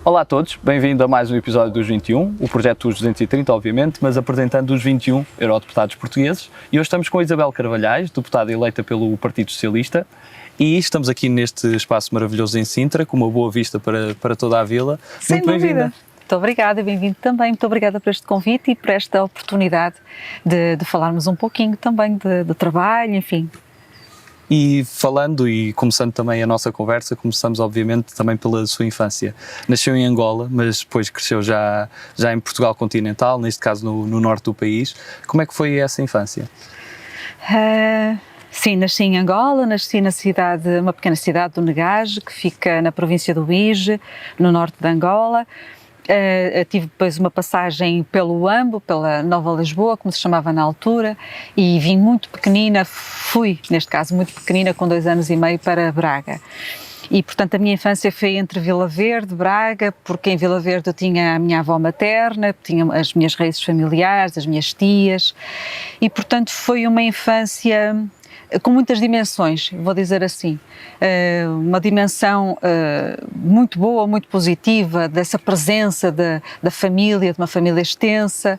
Olá a todos, bem-vindo a mais um episódio dos 21, o projeto dos 230 obviamente, mas apresentando os 21 eurodeputados portugueses. E hoje estamos com a Isabel Carvalhais, deputada eleita pelo Partido Socialista, e estamos aqui neste espaço maravilhoso em Sintra, com uma boa vista para toda a vila. Sem dúvida. Muito obrigada, bem-vindo também. Muito obrigada por este convite e por esta oportunidade de falarmos um pouquinho também de trabalho, enfim. E falando e começando também a nossa conversa, começamos obviamente também pela sua infância. Nasceu em Angola, mas depois cresceu já em Portugal continental, neste caso no norte do país. Como é que foi essa infância? Sim, nasci em Angola, nasci na cidade, uma pequena cidade do Negage, que fica na província do Uíge, no norte de Angola. Tive depois uma passagem pelo Huambo, pela Nova Lisboa, como se chamava na altura, e vim muito pequenina, fui, neste caso, muito pequenina, com 2 anos e meio, para Braga. E, portanto, a minha infância foi entre Vila Verde, Braga, porque em Vila Verde eu tinha a minha avó materna, tinha as minhas raízes familiares, as minhas tias, e, portanto, foi uma infância com muitas dimensões, vou dizer assim. Uma dimensão muito boa, muito positiva, dessa presença da família, de uma família extensa,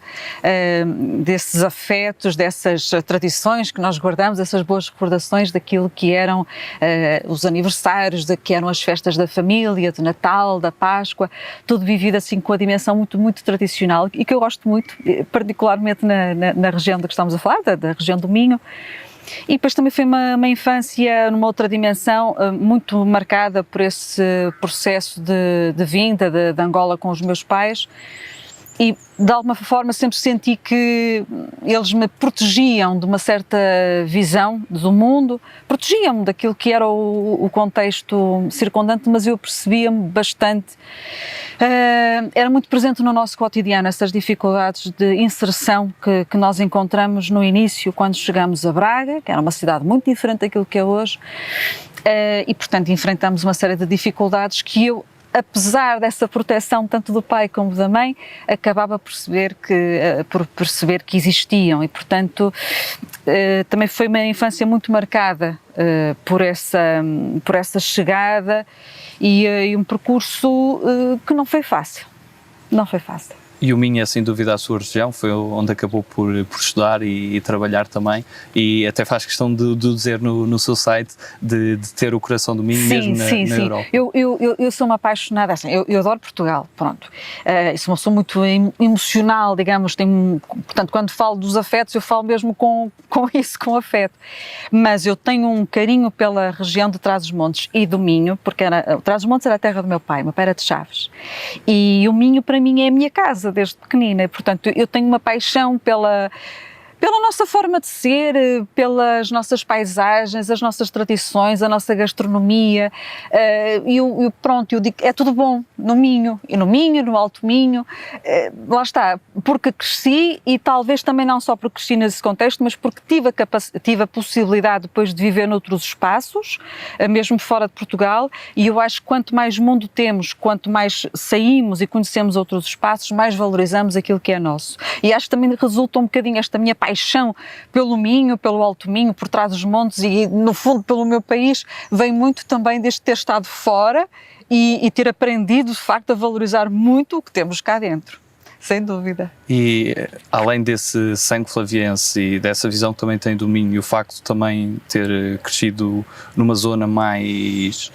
desses afetos, dessas tradições que nós guardamos, essas boas recordações daquilo que eram os aniversários, que eram as festas da família, do Natal, da Páscoa, tudo vivido assim com a dimensão muito, muito tradicional e que eu gosto muito, particularmente na região de que estamos a falar, da região do Minho. E depois também foi uma infância numa outra dimensão, muito marcada por esse processo de vinda de Angola com os meus pais, e de alguma forma sempre senti que eles me protegiam de uma certa visão do mundo, protegiam-me daquilo que era o contexto circundante, mas eu percebia-me bastante. Era muito presente no nosso cotidiano essas dificuldades de inserção que nós encontramos no início quando chegamos a Braga, que era uma cidade muito diferente daquilo que é hoje, e portanto enfrentamos uma série de dificuldades que eu, apesar dessa proteção tanto do pai como da mãe, acabava por perceber que existiam, e portanto também foi uma infância muito marcada por essa chegada e um percurso que não foi fácil. E o Minho é sem dúvida a sua região, foi onde acabou por estudar e trabalhar também, e até faz questão de dizer no seu site de ter o coração do Minho mesmo na Europa. Eu sou uma apaixonada, assim, eu adoro Portugal, pronto. Sou muito emocional, digamos, portanto quando falo dos afetos eu falo mesmo com com afeto, mas eu tenho um carinho pela região de Trás-os-Montes e do Minho, porque Trás-os-Montes era a terra do meu pai era de Chaves, e o Minho para mim é a minha casa desde pequenina, portanto eu tenho uma paixão pela nossa forma de ser, pelas nossas paisagens, as nossas tradições, a nossa gastronomia, eu digo, é tudo bom no Minho, no Alto Minho, lá está, porque cresci, e talvez também não só porque cresci nesse contexto, mas porque tive a possibilidade depois de viver noutros espaços, mesmo fora de Portugal, e eu acho que quanto mais mundo temos, quanto mais saímos e conhecemos outros espaços, mais valorizamos aquilo que é nosso. E acho que também resulta um bocadinho esta minha paixão pelo Minho, pelo Alto Minho, por Trás-os-Montes e, no fundo, pelo meu país, vem muito também desde ter estado fora e ter aprendido, de facto, a valorizar muito o que temos cá dentro. Sem dúvida. E além desse sangue flaviense e dessa visão que também tem do Minho, e o facto de também ter crescido numa zona mais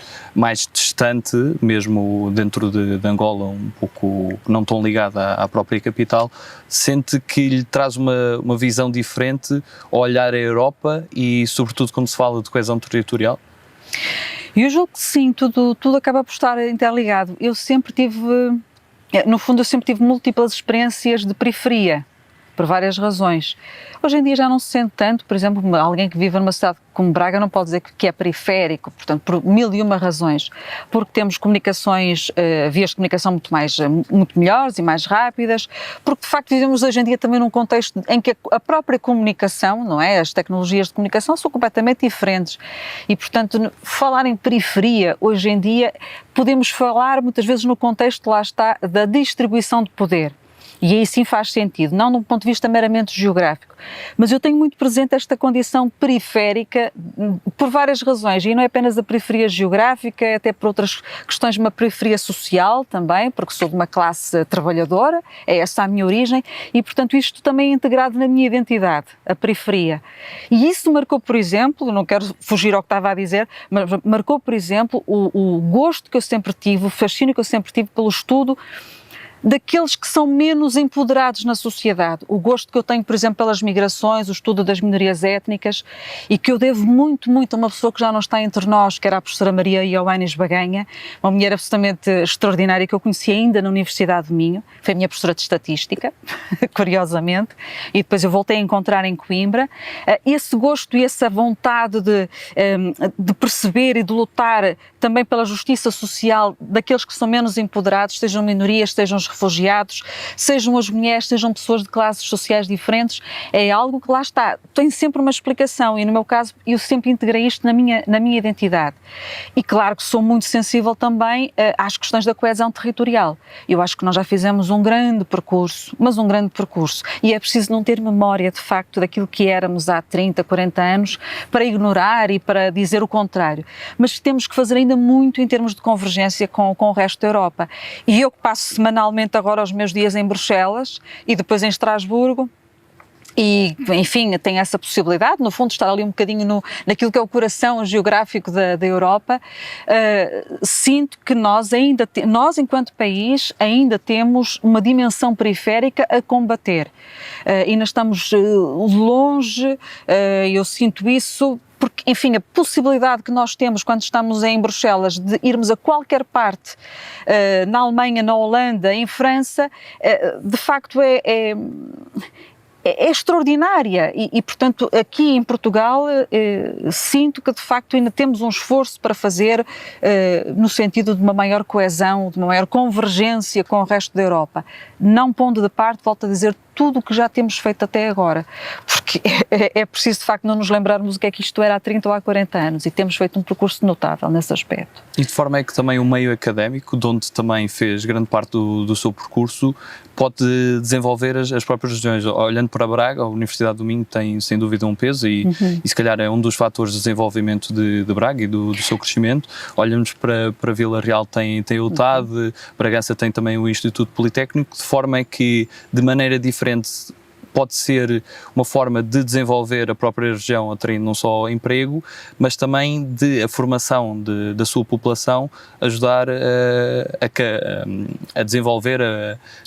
distante, mesmo dentro de Angola, um pouco não tão ligada à própria capital, sente que lhe traz uma visão diferente ao olhar a Europa e sobretudo quando se fala de coesão territorial? Eu julgo que sim, tudo acaba por estar interligado. Eu sempre tive múltiplas experiências de periferia, por várias razões. Hoje em dia já não se sente tanto, por exemplo, alguém que vive numa cidade como Braga não pode dizer que é periférico, portanto, por 1001 razões, porque temos comunicações, vias de comunicação muito melhores e mais rápidas, porque de facto vivemos hoje em dia também num contexto em que a própria comunicação, não é? As tecnologias de comunicação são completamente diferentes e, portanto, falar em periferia hoje em dia podemos falar muitas vezes no contexto, lá está, da distribuição de poder. E aí sim faz sentido, não do ponto de vista meramente geográfico. Mas eu tenho muito presente esta condição periférica por várias razões, e não é apenas a periferia geográfica, é até por outras questões, uma periferia social também, porque sou de uma classe trabalhadora, é essa a minha origem, e portanto isto também é integrado na minha identidade, a periferia. E isso marcou, por exemplo, não quero fugir ao que estava a dizer, mas marcou, por exemplo, o gosto que eu sempre tive, o fascínio que eu sempre tive pelo estudo daqueles que são menos empoderados na sociedade. O gosto que eu tenho, por exemplo, pelas migrações, o estudo das minorias étnicas, e que eu devo muito, muito a uma pessoa que já não está entre nós, que era a professora Maria Ioannis Baganha, uma mulher absolutamente extraordinária que eu conheci ainda na Universidade de Minho, foi a minha professora de Estatística, curiosamente, e depois eu voltei a encontrar em Coimbra. Esse gosto e essa vontade de perceber e de lutar também pela justiça social daqueles que são menos empoderados, sejam minorias, sejam os refugiados, sejam as mulheres, sejam pessoas de classes sociais diferentes, é algo que lá está, tem sempre uma explicação, e no meu caso eu sempre integrei isto na minha identidade. E claro que sou muito sensível também às questões da coesão territorial. Eu acho que nós já fizemos um grande percurso, mas um grande percurso, e é preciso não ter memória de facto daquilo que éramos há 30, 40 anos para ignorar e para dizer o contrário, mas temos que fazer ainda muito em termos de convergência com o resto da Europa. E eu que passo semanalmente agora os meus dias em Bruxelas e depois em Estrasburgo, e, enfim, tem essa possibilidade, no fundo, estar ali um bocadinho naquilo que é o coração geográfico da Europa. Sinto que nós, enquanto país, ainda temos uma dimensão periférica a combater. Ainda estamos longe, eu sinto isso, porque, enfim, a possibilidade que nós temos quando estamos em Bruxelas de irmos a qualquer parte, na Alemanha, na Holanda, em França, de facto é extraordinária e, portanto, aqui em Portugal sinto que de facto ainda temos um esforço para fazer no sentido de uma maior coesão, de uma maior convergência com o resto da Europa, não pondo de parte, volto a dizer, tudo o que já temos feito até agora, porque é preciso de facto não nos lembrarmos o que é que isto era há 30 ou há 40 anos, e temos feito um percurso notável nesse aspecto. E de forma é que também o meio académico, de onde também fez grande parte do seu percurso, pode desenvolver as próprias regiões. Olhando para Braga, a Universidade do Minho tem sem dúvida um peso e se calhar é um dos fatores de desenvolvimento de Braga e do seu crescimento. Olhamos para Vila Real, tem o TAD, Bragança tem também o Instituto Politécnico, de forma é que de maneira diferente pode ser uma forma de desenvolver a própria região, atraindo não só emprego, mas também a formação da sua população, ajudar a desenvolver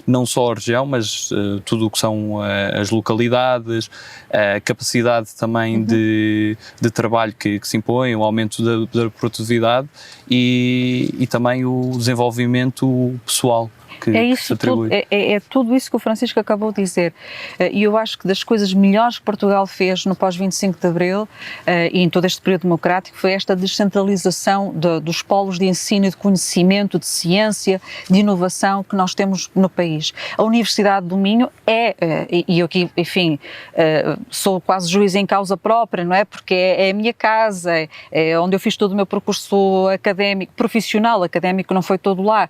não só a região, mas tudo o que são as localidades, a capacidade também de trabalho que se impõe, o aumento da produtividade e também o desenvolvimento pessoal. É tudo isso que o Francisco acabou de dizer, e eu acho que das coisas melhores que Portugal fez no pós-25 de Abril e em todo este período democrático foi esta descentralização dos polos de ensino e de conhecimento, de ciência, de inovação que nós temos no país. A Universidade do Minho e eu aqui, enfim, sou quase juiz em causa própria, não é? Porque é a minha casa, é onde eu fiz todo o meu percurso académico, profissional, académico não foi todo lá,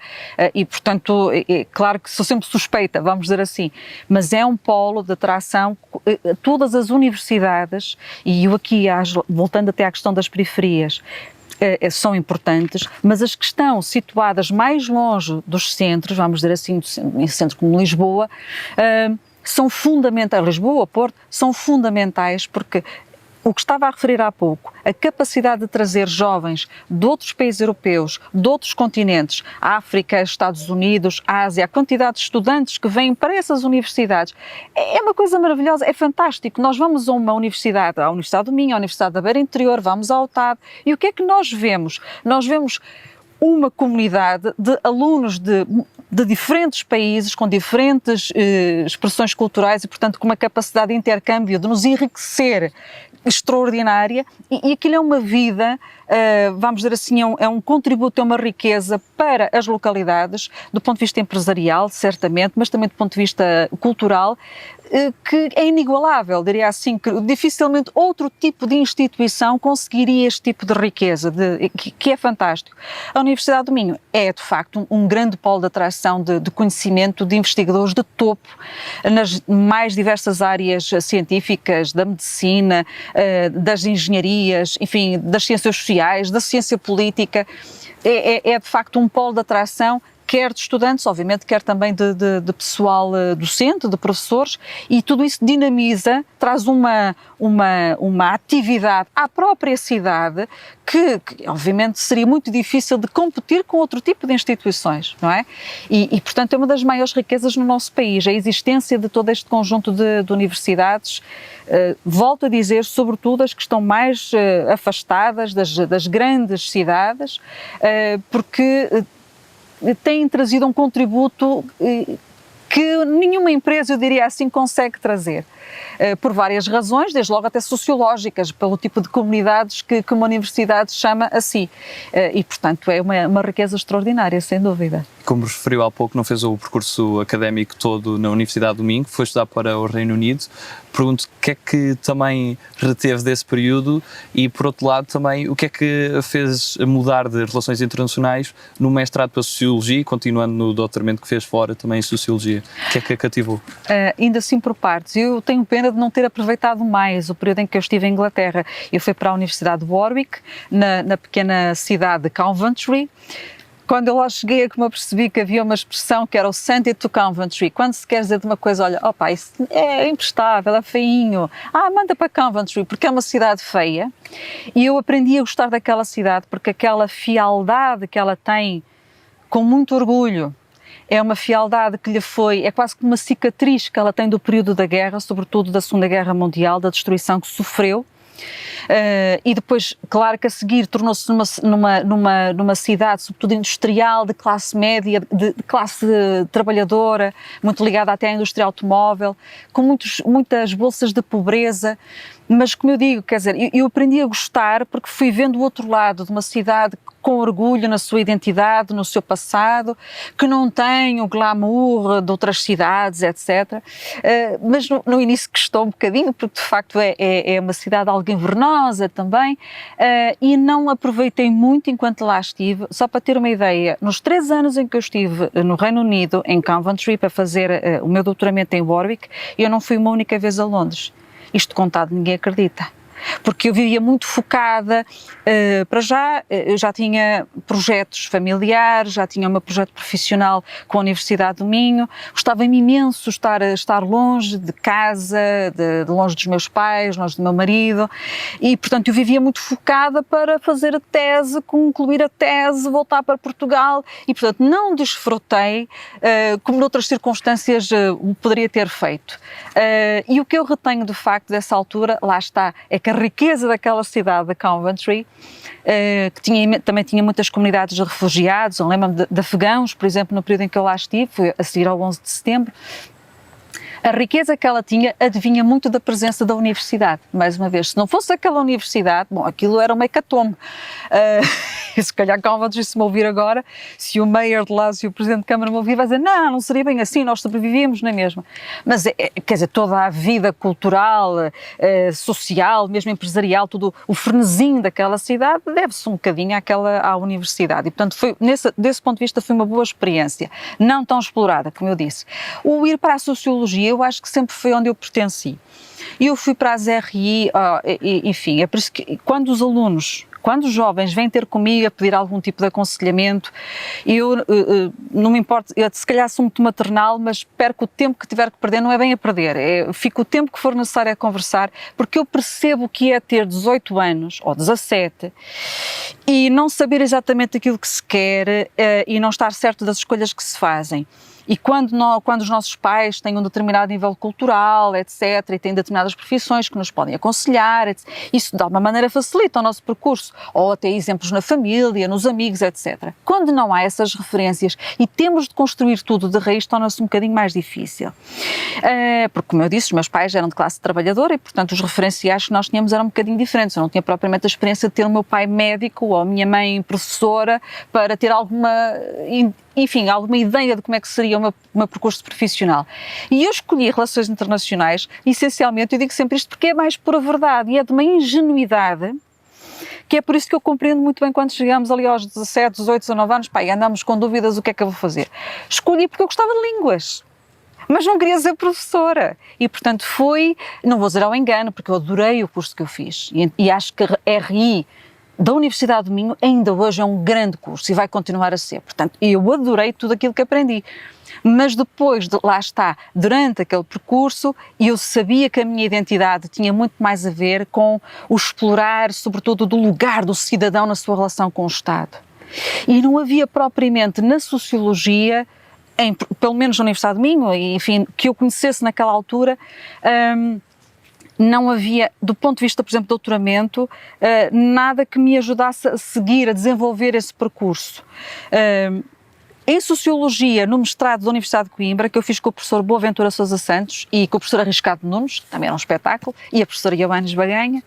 e portanto claro que sou sempre suspeita, vamos dizer assim, mas é um polo de atração. Todas as universidades, e eu aqui, voltando até à questão das periferias, são importantes, mas as que estão situadas mais longe dos centros, vamos dizer assim, em centros como Lisboa, são fundamentais, Lisboa, Porto, são fundamentais porque o que estava a referir há pouco, a capacidade de trazer jovens de outros países europeus, de outros continentes, África, Estados Unidos, Ásia, a quantidade de estudantes que vêm para essas universidades, é uma coisa maravilhosa, é fantástico. Nós vamos a uma universidade, à Universidade do Minho, à Universidade da Beira Interior, vamos ao TAD, e o que é que nós vemos? Nós vemos uma comunidade de alunos de diferentes países, com diferentes expressões culturais e, portanto, com uma capacidade de intercâmbio, de nos enriquecer extraordinária, e aquilo é uma vida, vamos dizer assim, é um contributo, é uma riqueza para as localidades, do ponto de vista empresarial, certamente, mas também do ponto de vista cultural, que é inigualável, diria assim, que dificilmente outro tipo de instituição conseguiria este tipo de riqueza, que é fantástico. A Universidade do Minho é, de facto, um grande polo de atração de conhecimento de investigadores de topo nas mais diversas áreas científicas, da medicina, das engenharias, enfim, das ciências sociais, da ciência política. É de facto um polo de atração, quer de estudantes, obviamente, quer também de pessoal docente, de professores, e tudo isso dinamiza, traz uma atividade à própria cidade que, obviamente, seria muito difícil de competir com outro tipo de instituições, não é? E portanto, é uma das maiores riquezas no nosso país, a existência de todo este conjunto de universidades, volto a dizer, sobretudo as que estão mais afastadas das grandes cidades, porque têm trazido um contributo que nenhuma empresa, eu diria assim, consegue trazer. Por várias razões, desde logo até sociológicas, pelo tipo de comunidades que uma universidade chama a si. E, portanto, é uma riqueza extraordinária, sem dúvida. Como referiu há pouco, não fez o percurso académico todo na Universidade do Minho, foi estudar para o Reino Unido. Pergunto o que é que também reteve desse período e, por outro lado, também o que é que fez mudar de Relações Internacionais no mestrado para Sociologia, continuando no doutoramento que fez fora também em Sociologia. O que é que a cativou? Ainda assim por partes. Eu tenho pena de não ter aproveitado mais o período em que eu estive em Inglaterra. Eu fui para a Universidade de Warwick, na pequena cidade de Coventry. Quando eu lá cheguei é que me apercebi que havia uma expressão que era o send it to Coventry. Quando se quer dizer de uma coisa, olha, opa, isso é imprestável, é feinho. Manda para Coventry, porque é uma cidade feia. E eu aprendi a gostar daquela cidade, porque aquela fialdade que ela tem, com muito orgulho, é uma fialdade que lhe é quase como uma cicatriz que ela tem do período da guerra, sobretudo da Segunda Guerra Mundial, da destruição que sofreu. E depois, claro que a seguir tornou-se numa cidade, sobretudo industrial, de classe média, de classe trabalhadora, muito ligada até à indústria automóvel, com muitas bolsas de pobreza. Mas, como eu digo, quer dizer, eu aprendi a gostar porque fui vendo o outro lado de uma cidade com orgulho na sua identidade, no seu passado, que não tem o glamour de outras cidades, etc. Mas no início custou um bocadinho, porque de facto é uma cidade algo invernosa também, e não aproveitei muito enquanto lá estive. Só para ter uma ideia, nos 3 anos em que eu estive no Reino Unido, em Coventry, para fazer o meu doutoramento em Warwick, eu não fui uma única vez a Londres. Isto contado ninguém acredita, porque eu vivia muito focada, para já, eu já tinha projetos familiares, já tinha o meu projeto profissional com a Universidade do Minho, gostava-me imenso estar longe de casa, longe dos meus pais, longe do meu marido, e portanto eu vivia muito focada para fazer a tese, concluir a tese, voltar para Portugal, e portanto não desfrutei como noutras circunstâncias poderia ter feito. E o que eu retenho de facto dessa altura, lá está, é que a riqueza daquela cidade, de Coventry, que também tinha muitas comunidades de refugiados, eu lembro-me de afegãos, por exemplo, no período em que eu lá estive, foi a seguir ao 11 de setembro, a riqueza que ela tinha adivinha muito da presença da universidade. Mais uma vez, se não fosse aquela universidade, bom, aquilo era uma hecatombe. E se calhar Coventry, se me ouvir agora, se o mayor de lá, se o presidente de Câmara me ouvir, vai dizer, não seria bem assim, nós sobrevivíamos na mesma. Mas, quer dizer, toda a vida cultural, social, mesmo empresarial, tudo o frenesim daquela cidade deve-se um bocadinho à universidade. E, portanto, desse ponto de vista, foi uma boa experiência. Não tão explorada, como eu disse. O ir para a Sociologia, eu acho que sempre foi onde eu pertenci. E eu fui para as RI, enfim, é por isso que quando os jovens vêm ter comigo a pedir algum tipo de aconselhamento, eu não me importa, eu se calhar sou muito maternal, mas perco o tempo que tiver que perder, não é bem a perder, fico o tempo que for necessário a conversar, porque eu percebo o que é ter 18 anos, ou 17, e não saber exatamente aquilo que se quer e não estar certo das escolhas que se fazem. E quando os nossos pais têm um determinado nível cultural, etc., e têm determinadas profissões que nos podem aconselhar, etc., isso de alguma maneira facilita o nosso percurso, ou até exemplos na família, nos amigos, etc. Quando não há essas referências e temos de construir tudo de raiz, torna-se um bocadinho mais difícil. Porque, como eu disse, os meus pais eram de classe trabalhadora e, portanto, os referenciais que nós tínhamos eram um bocadinho diferentes. Eu não tinha propriamente a experiência de ter o meu pai médico ou a minha mãe professora para ter alguma ideia de como é que seria o meu percurso profissional. E eu escolhi Relações Internacionais, essencialmente, eu digo sempre isto porque é mais pura verdade e é de uma ingenuidade, que é por isso que eu compreendo muito bem quando chegamos ali aos 17, 18, 19 anos, e andamos com dúvidas o que é que eu vou fazer. Escolhi porque eu gostava de línguas, mas não queria ser professora. E, portanto, não vou dizer ao engano, porque eu adorei o curso que eu fiz e acho que a RI da Universidade do Minho ainda hoje é um grande curso e vai continuar a ser. Portanto, eu adorei tudo aquilo que aprendi. Mas depois, lá está, durante aquele percurso, eu sabia que a minha identidade tinha muito mais a ver com o explorar, sobretudo, do lugar do cidadão na sua relação com o Estado. E não havia propriamente na sociologia, pelo menos na Universidade do Minho, e, enfim, que eu conhecesse naquela altura, não havia, do ponto de vista, por exemplo, de doutoramento, nada que me ajudasse a seguir, a desenvolver esse percurso. Em Sociologia, no mestrado da Universidade de Coimbra, que eu fiz com o professor Boaventura Sousa Santos e com o professor Arriscado Nunes, que também era um espetáculo, e a professora Ioannes Baganha,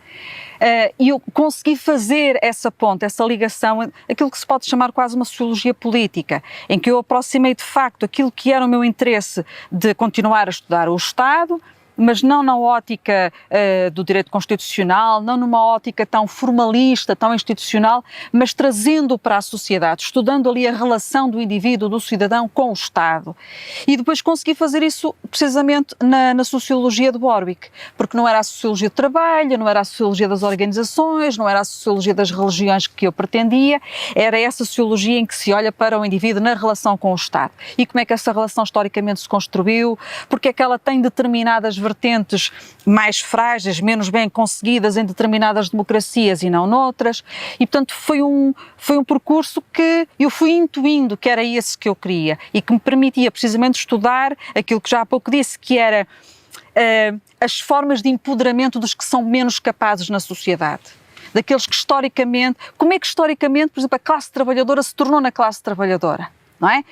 e eu consegui fazer essa ponte, essa ligação, aquilo que se pode chamar quase uma sociologia política, em que eu aproximei de facto aquilo que era o meu interesse de continuar a estudar o Estado, mas não na ótica do direito constitucional, não numa ótica tão formalista, tão institucional, mas trazendo para a sociedade, estudando ali a relação do indivíduo, do cidadão com o Estado. E depois consegui fazer isso precisamente na sociologia de Warwick, porque não era a sociologia do trabalho, não era a sociologia das organizações, não era a sociologia das religiões que eu pretendia, era essa sociologia em que se olha para o indivíduo na relação com o Estado. E como é que essa relação historicamente se construiu, porque é que ela tem determinadas vertentes mais frágeis, menos bem conseguidas em determinadas democracias e não noutras, e portanto foi um percurso que eu fui intuindo que era esse que eu queria e que me permitia precisamente estudar aquilo que já há pouco disse, que era as formas de empoderamento dos que são menos capazes na sociedade. Daqueles que historicamente, como é que historicamente, por exemplo, a classe trabalhadora se tornou na classe trabalhadora? Não é?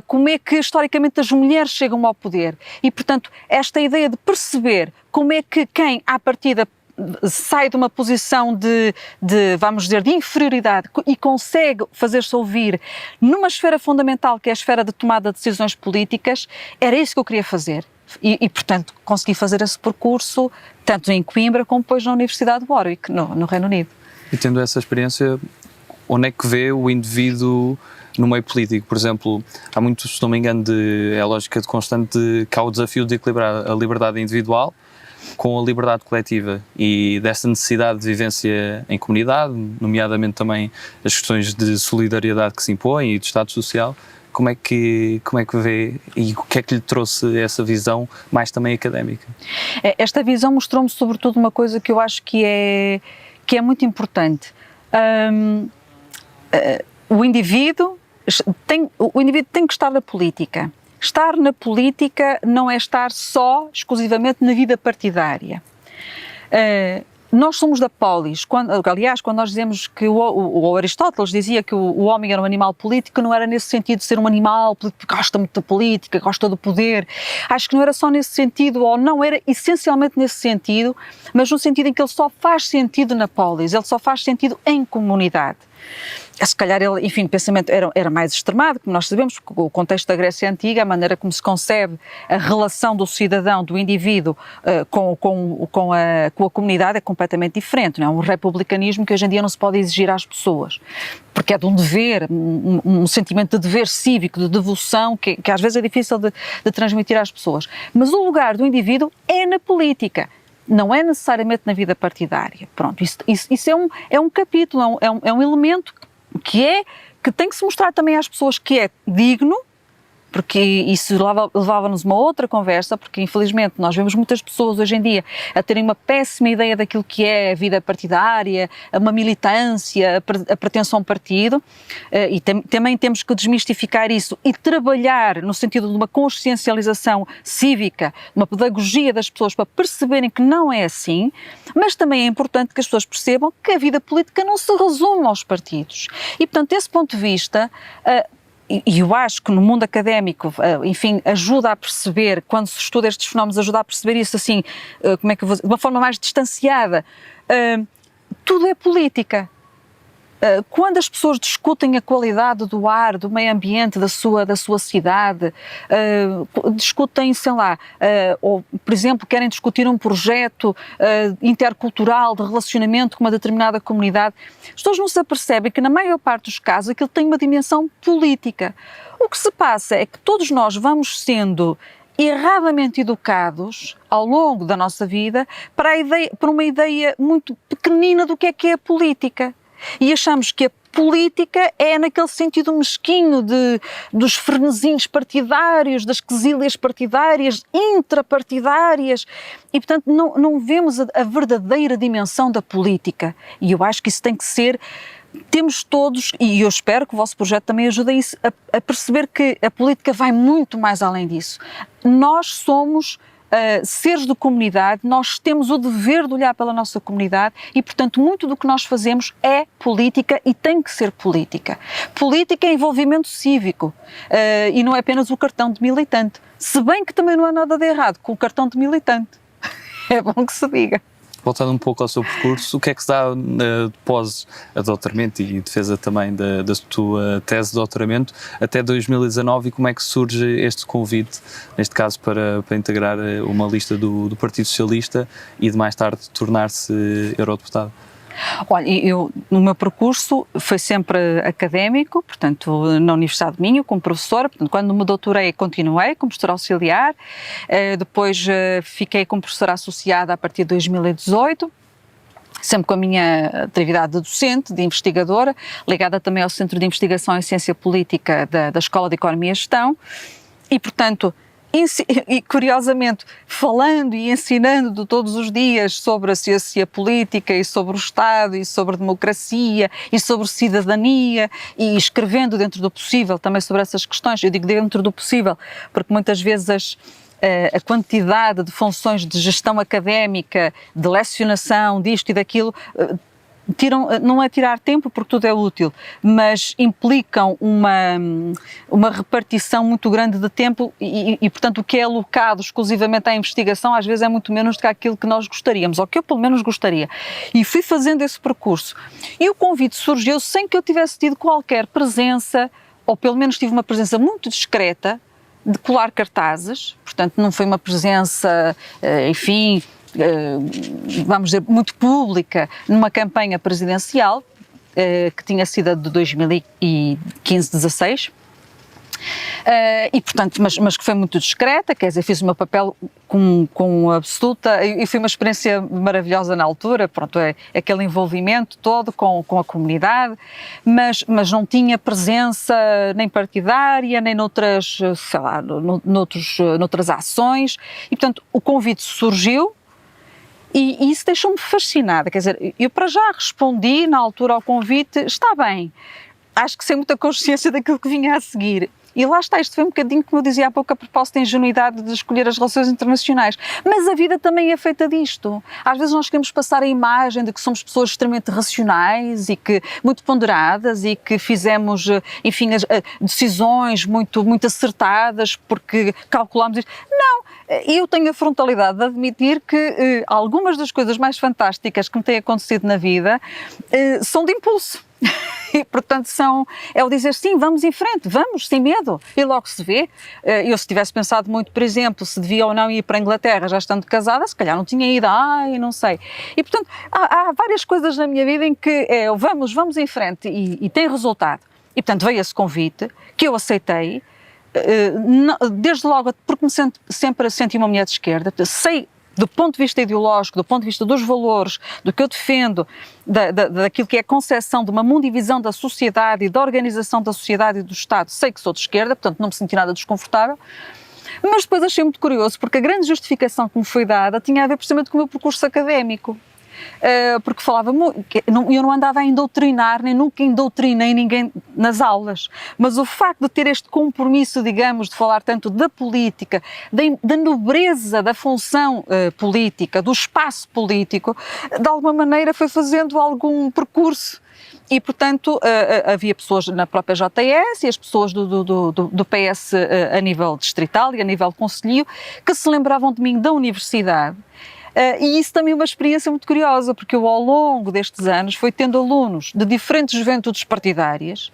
Como é que historicamente as mulheres chegam ao poder e, portanto, esta ideia de perceber como é que quem, à partida, sai de uma posição vamos dizer, de inferioridade e consegue fazer-se ouvir numa esfera fundamental, que é a esfera de tomada de decisões políticas, era isso que eu queria fazer. E portanto, consegui fazer esse percurso, tanto em Coimbra como depois na Universidade de Warwick, no Reino Unido. E tendo essa experiência, onde é que vê o indivíduo no meio político? Por exemplo, há muito, se não me engano, é a lógica de constante que há o desafio de equilibrar a liberdade individual com a liberdade coletiva e dessa necessidade de vivência em comunidade, nomeadamente também as questões de solidariedade que se impõem e de Estado Social. Como é que vê e o que é que lhe trouxe essa visão mais também académica? Esta visão mostrou-me sobretudo uma coisa que eu acho que é muito importante. O indivíduo tem que estar na política. Estar na política não é estar só, exclusivamente, na vida partidária. Nós somos da polis. Aliás, quando nós dizemos que o Aristóteles dizia que o homem era um animal político, não era nesse sentido de ser um animal que gosta muito da política, gosta do poder. Acho que não era só nesse sentido, ou não era essencialmente nesse sentido, mas no sentido em que ele só faz sentido na polis, ele só faz sentido em comunidade. Se calhar ele, enfim, o pensamento era mais extremado, como nós sabemos, porque o contexto da Grécia Antiga, a maneira como se concebe a relação do cidadão, do indivíduo com a comunidade é completamente diferente, não é? Um republicanismo que hoje em dia não se pode exigir às pessoas, porque é de um dever, um sentimento de dever cívico, de devoção, que às vezes é difícil de transmitir às pessoas. Mas o lugar do indivíduo é na política. Não é necessariamente na vida partidária. Pronto, isso é um capítulo, é um elemento que tem que se mostrar também às pessoas que é digno, porque isso levava-nos a uma outra conversa, porque infelizmente nós vemos muitas pessoas hoje em dia a terem uma péssima ideia daquilo que é a vida partidária, uma militância, a pertença a um partido, e também temos que desmistificar isso e trabalhar no sentido de uma consciencialização cívica, uma pedagogia das pessoas para perceberem que não é assim, mas também é importante que as pessoas percebam que a vida política não se resume aos partidos. E, portanto, desse ponto de vista, e eu acho que no mundo académico, enfim, ajuda a perceber, quando se estuda estes fenómenos, ajuda a perceber isso assim, como é que eu vou dizer, de uma forma mais distanciada. Tudo é política. Quando as pessoas discutem a qualidade do ar, do meio ambiente, da sua cidade, discutem, sei lá, ou, por exemplo, querem discutir um projeto intercultural de relacionamento com uma determinada comunidade, as pessoas não se apercebem que, na maior parte dos casos, aquilo tem uma dimensão política. O que se passa é que todos nós vamos sendo erradamente educados ao longo da nossa vida para uma ideia muito pequenina do que é a política. E achamos que a política é naquele sentido mesquinho dos frenesinhos partidários, das quesílias partidárias, intrapartidárias, e portanto não vemos a verdadeira dimensão da política. E eu acho que isso tem que ser, temos todos, e eu espero que o vosso projeto também ajude a isso, a perceber que a política vai muito mais além disso. Nós somos seres de comunidade, nós temos o dever de olhar pela nossa comunidade e, portanto, muito do que nós fazemos é política e tem que ser política. Política é envolvimento cívico e não é apenas o cartão de militante, se bem que também não há nada de errado com o cartão de militante. É bom que se diga. Voltando um pouco ao seu percurso, o que é que se dá após a doutoramento e defesa também da tua tese de doutoramento até 2019 e como é que surge este convite, neste caso para integrar uma lista do Partido Socialista e de mais tarde tornar-se eurodeputado? Olha, no meu percurso foi sempre académico, portanto, na Universidade de Minho, como professora, portanto, quando me doutorei continuei como professora auxiliar, depois fiquei como professora associada a partir de 2018, sempre com a minha atividade de docente, de investigadora, ligada também ao Centro de Investigação em Ciência Política da Escola de Economia e Gestão, e, portanto, e curiosamente, falando e ensinando todos os dias sobre a ciência política e sobre o Estado e sobre a democracia e sobre cidadania e escrevendo dentro do possível também sobre essas questões, eu digo dentro do possível porque muitas vezes a quantidade de funções de gestão académica, de lecionação, disto e daquilo, não é tirar tempo porque tudo é útil, mas implicam uma repartição muito grande de tempo e, portanto, o que é alocado exclusivamente à investigação às vezes é muito menos do que aquilo que nós gostaríamos, ou que eu pelo menos gostaria. E fui fazendo esse percurso. E o convite surgiu sem que eu tivesse tido qualquer presença, ou pelo menos tive uma presença muito discreta, de colar cartazes, portanto não foi uma presença, enfim, vamos dizer, muito pública numa campanha presidencial que tinha sido a de 2015-16 e portanto, mas que foi muito discreta, quer dizer, fiz o meu papel com absoluta, e foi uma experiência maravilhosa na altura, pronto, aquele envolvimento todo com a comunidade, mas não tinha presença nem partidária, nem noutras, sei lá, noutras ações, e portanto o convite surgiu. E isso deixou-me fascinada, quer dizer, eu para já respondi na altura ao convite, está bem, acho que sem muita consciência daquilo que vinha a seguir. E lá está, isto foi um bocadinho, como eu dizia há pouco, a propósito da ingenuidade de escolher as relações internacionais. Mas a vida também é feita disto. Às vezes nós queremos passar a imagem de que somos pessoas extremamente racionais e que muito ponderadas e que fizemos, enfim, decisões muito acertadas porque calculámos isto. Não, eu tenho a frontalidade de admitir que algumas das coisas mais fantásticas que me têm acontecido na vida são de impulso. E, portanto, é o dizer sim, vamos em frente, vamos, sem medo, e logo se vê. Eu, se tivesse pensado muito, por exemplo, se devia ou não ir para a Inglaterra já estando casada, se calhar não tinha ido, não sei. E, portanto, há várias coisas na minha vida em que vamos em frente e tem resultado. E, portanto, veio esse convite, que eu aceitei, desde logo, porque sempre senti uma mulher de esquerda, sei do ponto de vista ideológico, do ponto de vista dos valores, do que eu defendo, daquilo que é a concepção de uma mundivisão da sociedade e da organização da sociedade e do Estado, sei que sou de esquerda, portanto não me senti nada desconfortável, mas depois achei muito curioso, porque a grande justificação que me foi dada tinha a ver precisamente com o meu percurso académico. Porque falava muito, eu não andava a indoutrinar, nem nunca indoutrinei ninguém nas aulas, mas o facto de ter este compromisso, digamos, de falar tanto da política, da nobreza da função política, do espaço político, de alguma maneira foi fazendo algum percurso. E, portanto, havia pessoas na própria JS e as pessoas do PS a nível distrital e a nível concelhio que se lembravam de mim da universidade. E isso também é uma experiência muito curiosa, porque eu, ao longo destes anos, fui tendo alunos de diferentes juventudes partidárias,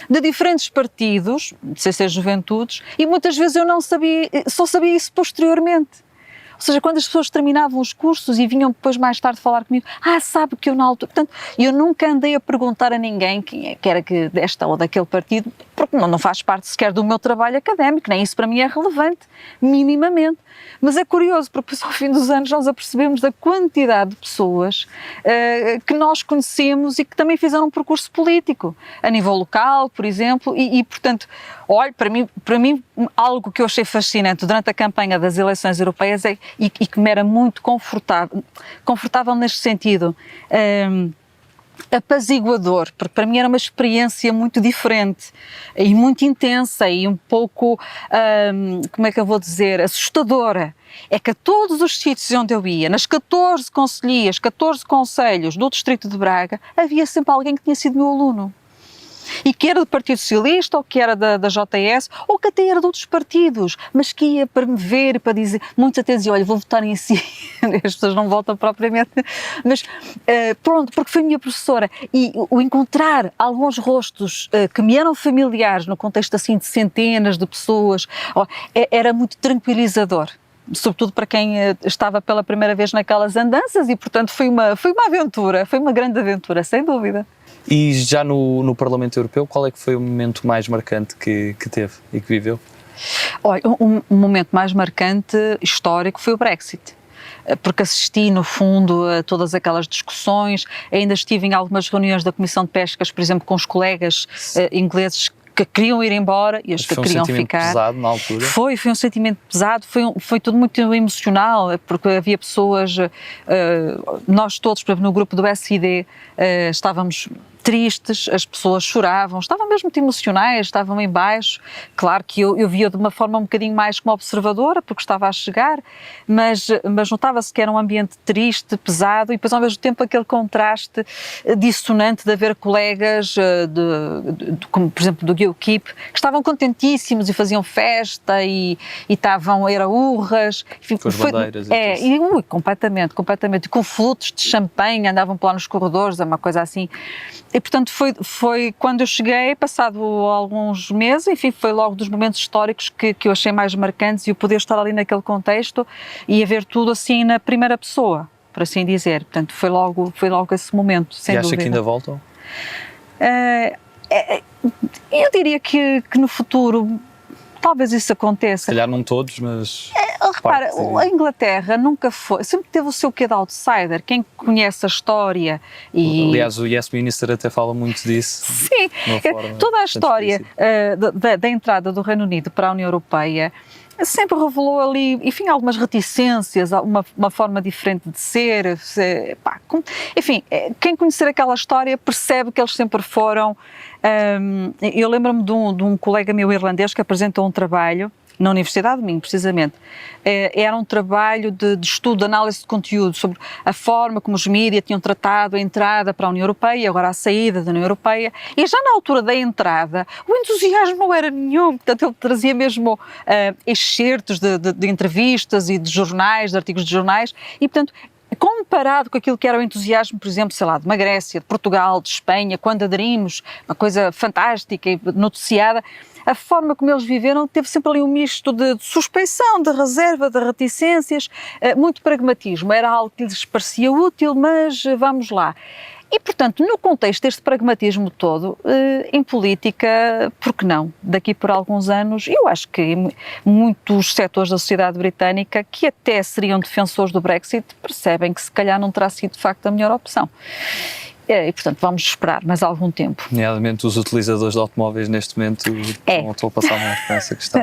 de diferentes partidos, sem ser juventudes, e muitas vezes eu não sabia, só sabia isso posteriormente. Ou seja, quando as pessoas terminavam os cursos e vinham depois mais tarde falar comigo, sabe que eu na altura... Portanto, eu nunca andei a perguntar a ninguém quem é que era desta ou daquele partido, porque não faz parte sequer do meu trabalho académico, nem isso para mim é relevante, minimamente. Mas é curioso, porque ao fim dos anos nós apercebemos da quantidade de pessoas que nós conhecemos e que também fizeram um percurso político, a nível local, por exemplo, e portanto, olha, para mim algo que eu achei fascinante durante a campanha das eleições europeias e que me era muito confortável neste sentido, apaziguador, porque para mim era uma experiência muito diferente e muito intensa e um pouco, como é que eu vou dizer, assustadora. É que a todos os sítios onde eu ia, nas 14 concelhias, 14 concelhos do distrito de Braga, havia sempre alguém que tinha sido meu aluno. E que era do Partido Socialista, ou que era da JS, ou que até era de outros partidos, mas que ia para me ver, para dizer, muitos até diziam, olha, vou votar em si, as pessoas não votam propriamente, mas pronto, porque foi minha professora, e o encontrar alguns rostos que me eram familiares, no contexto assim de centenas de pessoas, era muito tranquilizador. Sobretudo para quem estava pela primeira vez naquelas andanças e, portanto, foi uma aventura, foi uma grande aventura, sem dúvida. E já no Parlamento Europeu, qual é que foi o momento mais marcante que teve e que viveu? Olha, um momento mais marcante, histórico, foi o Brexit. Porque assisti, no fundo, a todas aquelas discussões, ainda estive em algumas reuniões da Comissão de Pescas, por exemplo, com os colegas ingleses que queriam ir embora e os que queriam ficar. Foi um sentimento pesado na altura? Foi um sentimento pesado, foi tudo muito emocional, porque havia pessoas, nós todos, por exemplo, no grupo do SID, estávamos tristes, as pessoas choravam, estavam mesmo muito emocionais, estavam em baixo. Claro que eu via de uma forma um bocadinho mais como observadora, porque estava a chegar, mas notava-se que era um ambiente triste, pesado, e depois ao mesmo tempo aquele contraste dissonante de haver colegas, como por exemplo do UKIP, que estavam contentíssimos e faziam festa e estavam, era urras. Com as bandeiras completamente, e com flutos de champanhe, andavam por lá nos corredores, é uma coisa assim. E, portanto, foi quando eu cheguei, passado alguns meses, enfim, foi logo dos momentos históricos que eu achei mais marcantes, e o poder estar ali naquele contexto e a ver tudo assim na primeira pessoa, por assim dizer. Portanto, foi logo esse momento, sem dúvida. E acha que ainda voltam? Eu diria que no futuro talvez isso aconteça. Se calhar não todos, mas... Repara, a Inglaterra nunca foi, sempre teve o seu quê de outsider. Quem conhece a história e... Aliás, o Yes Minister até fala muito disso. Sim, toda a história da entrada do Reino Unido para a União Europeia sempre revelou ali, enfim, algumas reticências, uma forma diferente de ser. Enfim, quem conhecer aquela história percebe que eles sempre foram... eu lembro-me de um colega meu irlandês que apresentou um trabalho na Universidade de Minho, precisamente. Era um trabalho de estudo, de análise de conteúdo sobre a forma como os mídias tinham tratado a entrada para a União Europeia e agora a saída da União Europeia. E já na altura da entrada, o entusiasmo não era nenhum. Portanto, ele trazia mesmo excertos de entrevistas e de jornais, de artigos de jornais, e, portanto, comparado com aquilo que era o entusiasmo, por exemplo, sei lá, de uma Grécia, de Portugal, de Espanha, quando aderimos, uma coisa fantástica e noticiada, a forma como eles viveram teve sempre ali um misto de suspeição, de reserva, de reticências, muito pragmatismo. Era algo que lhes parecia útil, mas vamos lá. E, portanto, no contexto deste pragmatismo todo, em política, por que não? Daqui por alguns anos, eu acho que muitos setores da sociedade britânica, que até seriam defensores do Brexit, percebem que se calhar não terá sido de facto a melhor opção. E, portanto, vamos esperar mais algum tempo. Nomeadamente os utilizadores de automóveis neste momento estão a passar mal com essa questão.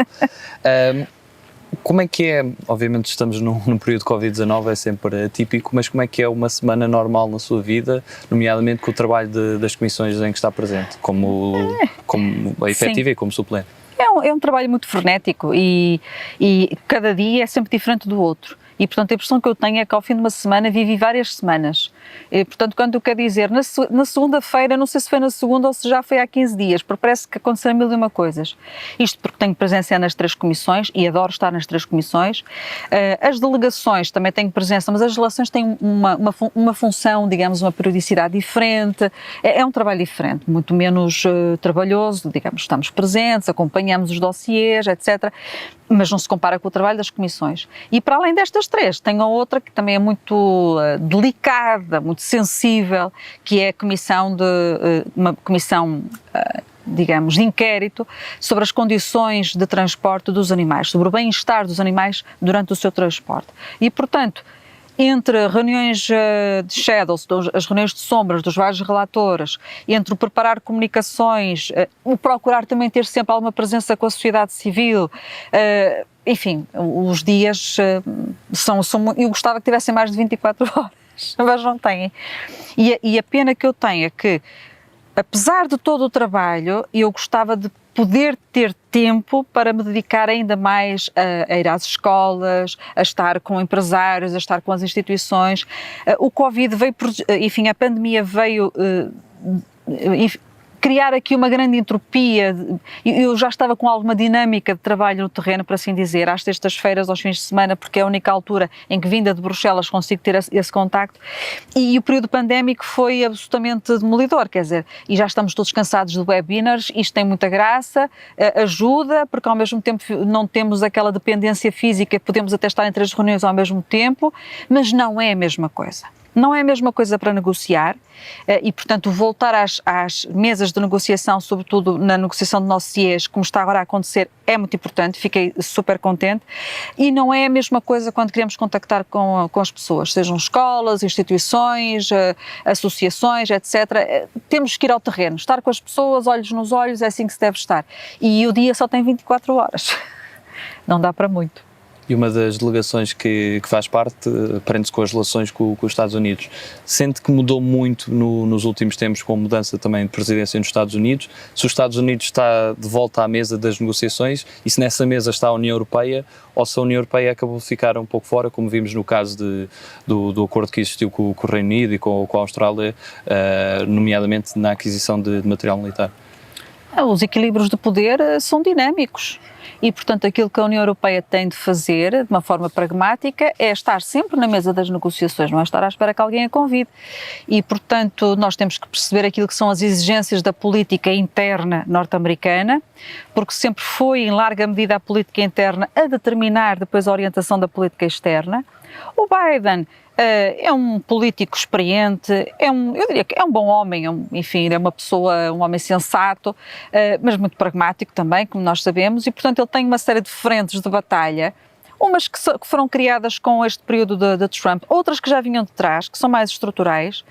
Como é que é, obviamente estamos num período de Covid-19, é sempre atípico, mas como é que é uma semana normal na sua vida, nomeadamente com o trabalho das comissões em que está presente, como a efetiva e como suplente? É um trabalho muito frenético e cada dia é sempre diferente do outro. E, portanto, a impressão que eu tenho é que ao fim de uma semana vivi várias semanas. E, portanto, quando eu quero dizer, na segunda-feira, não sei se foi na segunda ou se já foi há 15 dias, porque parece que aconteceram 1001 coisas. Isto porque tenho presença nas 3 comissões e adoro estar nas 3 comissões. As delegações também têm presença, mas as delegações têm uma função, digamos, uma periodicidade diferente. É um trabalho diferente, muito menos trabalhoso, digamos, estamos presentes, acompanhamos os dossiês, etc., mas não se compara com o trabalho das comissões. E para além destas 3, tem a outra que também é muito delicada, muito sensível, que é a comissão uma comissão, digamos, de inquérito sobre as condições de transporte dos animais, sobre o bem-estar dos animais durante o seu transporte. E, portanto, entre reuniões de shadows, as reuniões de sombras dos vários relatores, entre o preparar comunicações, o procurar também ter sempre alguma presença com a sociedade civil, enfim, os dias são eu gostava que tivessem mais de 24 horas, mas não têm. E a pena que eu tenho é que, apesar de todo o trabalho, eu gostava de poder ter tempo para me dedicar ainda mais a ir às escolas, a estar com empresários, a estar com as instituições. O Covid veio, enfim, a pandemia veio criar aqui uma grande entropia. Eu já estava com alguma dinâmica de trabalho no terreno, por assim dizer, às sextas-feiras, aos fins de semana, porque é a única altura em que, vinda de Bruxelas, consigo ter esse contacto. E o período pandémico foi absolutamente demolidor, quer dizer, e já estamos todos cansados de webinars, isto tem muita graça, ajuda, porque ao mesmo tempo não temos aquela dependência física, podemos até estar em 3 reuniões ao mesmo tempo, mas não é a mesma coisa. Não é a mesma coisa para negociar e, portanto, voltar às mesas de negociação, sobretudo na negociação de dossiês, como está agora a acontecer, é muito importante, fiquei super contente. E não é a mesma coisa quando queremos contactar com as pessoas, sejam escolas, instituições, associações, etc. Temos que ir ao terreno, estar com as pessoas, olhos nos olhos, é assim que se deve estar. E o dia só tem 24 horas, não dá para muito. E uma das delegações que faz parte prende-se com as relações com os Estados Unidos. Sente que mudou muito nos últimos tempos com a mudança também de presidência nos Estados Unidos? Se os Estados Unidos está de volta à mesa das negociações e se nessa mesa está a União Europeia ou se a União Europeia acabou de ficar um pouco fora, como vimos no caso do acordo que existiu com o Reino Unido e com a Austrália, nomeadamente na aquisição de material militar? Os equilíbrios de poder são dinâmicos e, portanto, aquilo que a União Europeia tem de fazer, de uma forma pragmática, é estar sempre na mesa das negociações, não é estar à espera que alguém a convide. E, portanto, nós temos que perceber aquilo que são as exigências da política interna norte-americana, porque sempre foi, em larga medida, a política interna a determinar depois a orientação da política externa. O Biden é um político experiente, eu diria que é um bom homem, enfim, é uma pessoa, um homem sensato, mas muito pragmático também, como nós sabemos, e portanto ele tem uma série de frentes de batalha, umas que foram criadas com este período de Trump, outras que já vinham de trás, que são mais estruturais,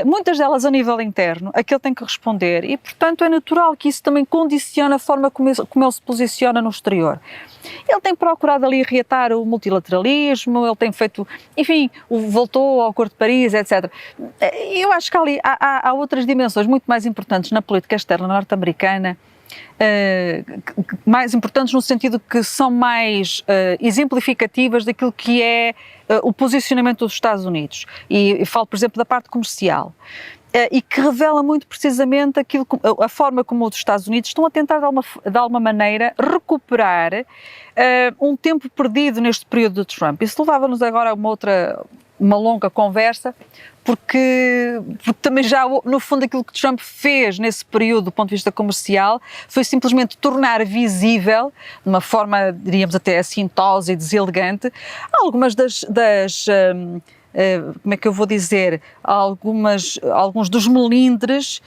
muitas delas a nível interno, a que ele tem que responder, e portanto é natural que isso também condicione a forma como ele se posiciona no exterior. Ele tem procurado ali reatar o multilateralismo, ele tem feito, enfim, voltou ao Acordo de Paris, etc. Eu acho que ali há outras dimensões muito mais importantes na política externa norte-americana, mais importantes no sentido que são mais exemplificativas daquilo que é o posicionamento dos Estados Unidos. E falo, por exemplo, da parte comercial. E que revela muito precisamente a forma como os Estados Unidos estão a tentar de alguma maneira recuperar um tempo perdido neste período de Trump. Isso levava-nos agora a uma longa conversa, porque também já, no fundo, aquilo que Trump fez nesse período do ponto de vista comercial foi simplesmente tornar visível, de uma forma, diríamos até assintosa e deselegante, algumas das como é que eu vou dizer, alguns dos melindres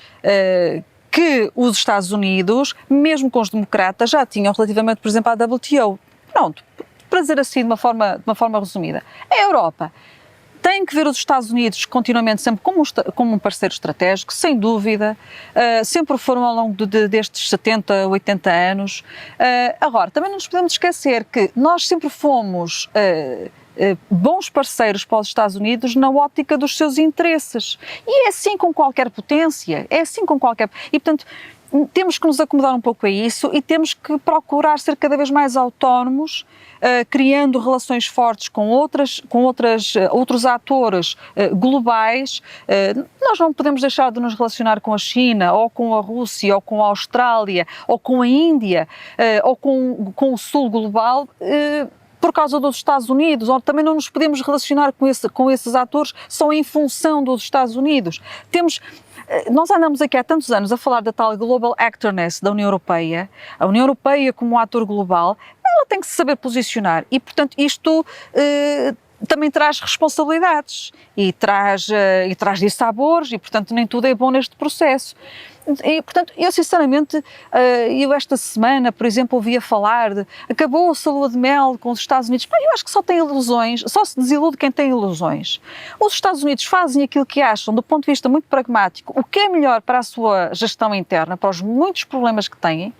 que os Estados Unidos, mesmo com os democratas, já tinham relativamente, por exemplo, à WTO. Pronto, para dizer assim de uma forma resumida. A Europa tem que ver os Estados Unidos continuamente sempre como um parceiro estratégico, sem dúvida, sempre foram ao longo destes 70, 80 anos. Agora, também não nos podemos esquecer que nós sempre fomos bons parceiros para os Estados Unidos na ótica dos seus interesses. E é assim com qualquer potência, E, portanto, temos que nos acomodar um pouco a isso e temos que procurar ser cada vez mais autónomos, criando relações fortes com outros atores globais. Nós não podemos deixar de nos relacionar com a China, ou com a Rússia, ou com a Austrália, ou com a Índia, ou com o Sul global, por causa dos Estados Unidos, ou também não nos podemos relacionar com esses atores só em função dos Estados Unidos. Nós andamos aqui há tantos anos a falar da tal Global Actorness da União Europeia. A União Europeia, como um ator global, ela tem que se saber posicionar e, portanto, isto também traz responsabilidades e traz dissabores e, portanto, nem tudo é bom neste processo. E, portanto, eu sinceramente, esta semana, por exemplo, ouvia falar de acabou-se a lua de mel com os Estados Unidos. Eu acho que só tem ilusões, só se desilude quem tem ilusões. Os Estados Unidos fazem aquilo que acham, do ponto de vista muito pragmático, o que é melhor para a sua gestão interna, para os muitos problemas que têm.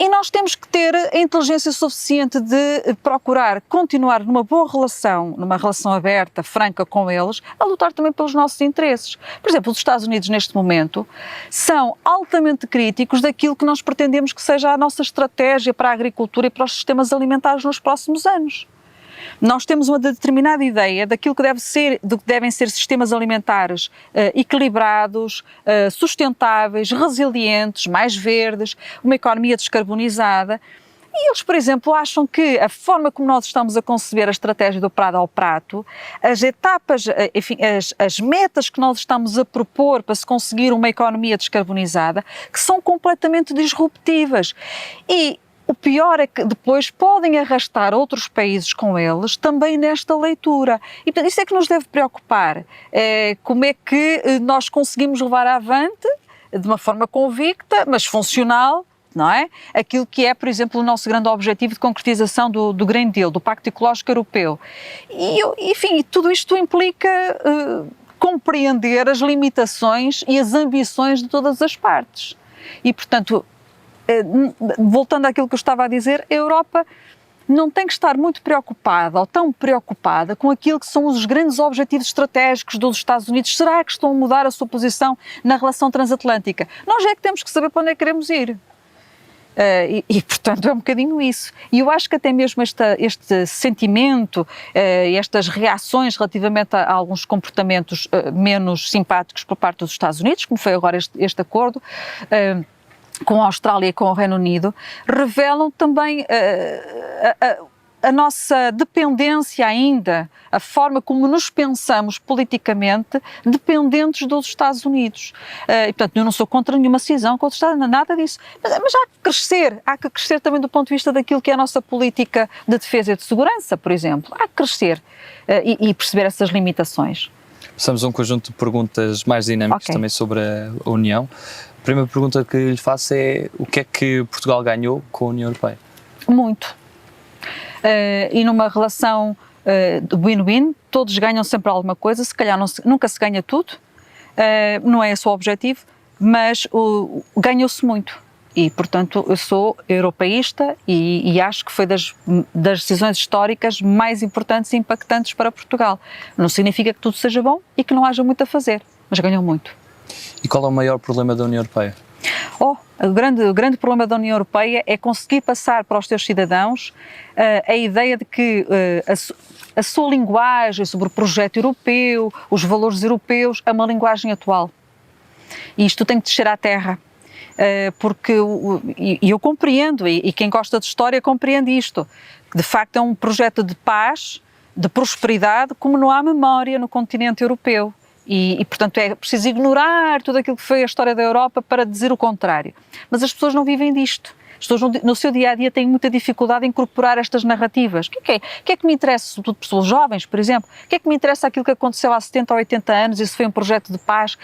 E nós temos que ter a inteligência suficiente de procurar continuar numa boa relação, numa relação aberta, franca com eles, a lutar também pelos nossos interesses. Por exemplo, os Estados Unidos neste momento são altamente críticos daquilo que nós pretendemos que seja a nossa estratégia para a agricultura e para os sistemas alimentares nos próximos anos. Nós temos uma determinada ideia daquilo que devem ser sistemas alimentares equilibrados, sustentáveis, resilientes, mais verdes, uma economia descarbonizada. E eles, por exemplo, acham que a forma como nós estamos a conceber a estratégia do prado ao prato, as etapas, enfim, as metas que nós estamos a propor para se conseguir uma economia descarbonizada, que são completamente disruptivas. E o pior é que depois podem arrastar outros países com eles também nesta leitura. E portanto, isso é que nos deve preocupar. Como é que nós conseguimos levar avante, de uma forma convicta, mas funcional, não é? Aquilo que é, por exemplo, o nosso grande objetivo de concretização do Green Deal, do Pacto Ecológico Europeu. E, enfim, tudo isto implica compreender as limitações e as ambições de todas as partes. E, portanto, voltando àquilo que eu estava a dizer, a Europa não tem que estar muito preocupada ou tão preocupada com aquilo que são os grandes objetivos estratégicos dos Estados Unidos. Será que estão a mudar a sua posição na relação transatlântica? Nós é que temos que saber para onde é que queremos ir. Portanto, é um bocadinho isso. E eu acho que até mesmo este sentimento, estas reações relativamente a alguns comportamentos menos simpáticos por parte dos Estados Unidos, como foi agora este acordo, com a Austrália e com o Reino Unido, revelam também a nossa dependência ainda, a forma como nos pensamos politicamente, dependentes dos Estados Unidos. E, portanto, eu não sou contra nenhuma cisão com os Estados Unidos, nada disso. Mas há que crescer também do ponto de vista daquilo que é a nossa política de defesa e de segurança, por exemplo. Há que crescer e perceber essas limitações. Passamos a um conjunto de perguntas mais dinâmicas também sobre a União. A primeira pergunta que lhe faço é: o que é que Portugal ganhou com a União Europeia? Muito. E numa relação de win-win, todos ganham sempre alguma coisa, se calhar nunca se ganha tudo, não é esse o objetivo, mas ganhou-se muito. E, portanto, eu sou europeísta e acho que foi das decisões históricas mais importantes e impactantes para Portugal. Não significa que tudo seja bom e que não haja muito a fazer, mas ganhou muito. E qual é o maior problema da União Europeia? O grande problema da União Europeia é conseguir passar para os seus cidadãos a ideia de que a sua linguagem sobre o projeto europeu, os valores europeus, é uma linguagem atual. E isto tem que descer à terra. Porque eu compreendo, e quem gosta de história compreende isto, que de facto é um projeto de paz, de prosperidade, como não há memória no continente europeu. E, portanto, é preciso ignorar tudo aquilo que foi a história da Europa para dizer o contrário. Mas as pessoas não vivem disto. As pessoas no seu dia-a-dia têm muita dificuldade em incorporar estas narrativas. O que é que me interessa, sobretudo pessoas jovens, por exemplo, o que é que me interessa aquilo que aconteceu há 70 ou 80 anos, isso foi um projeto de paz?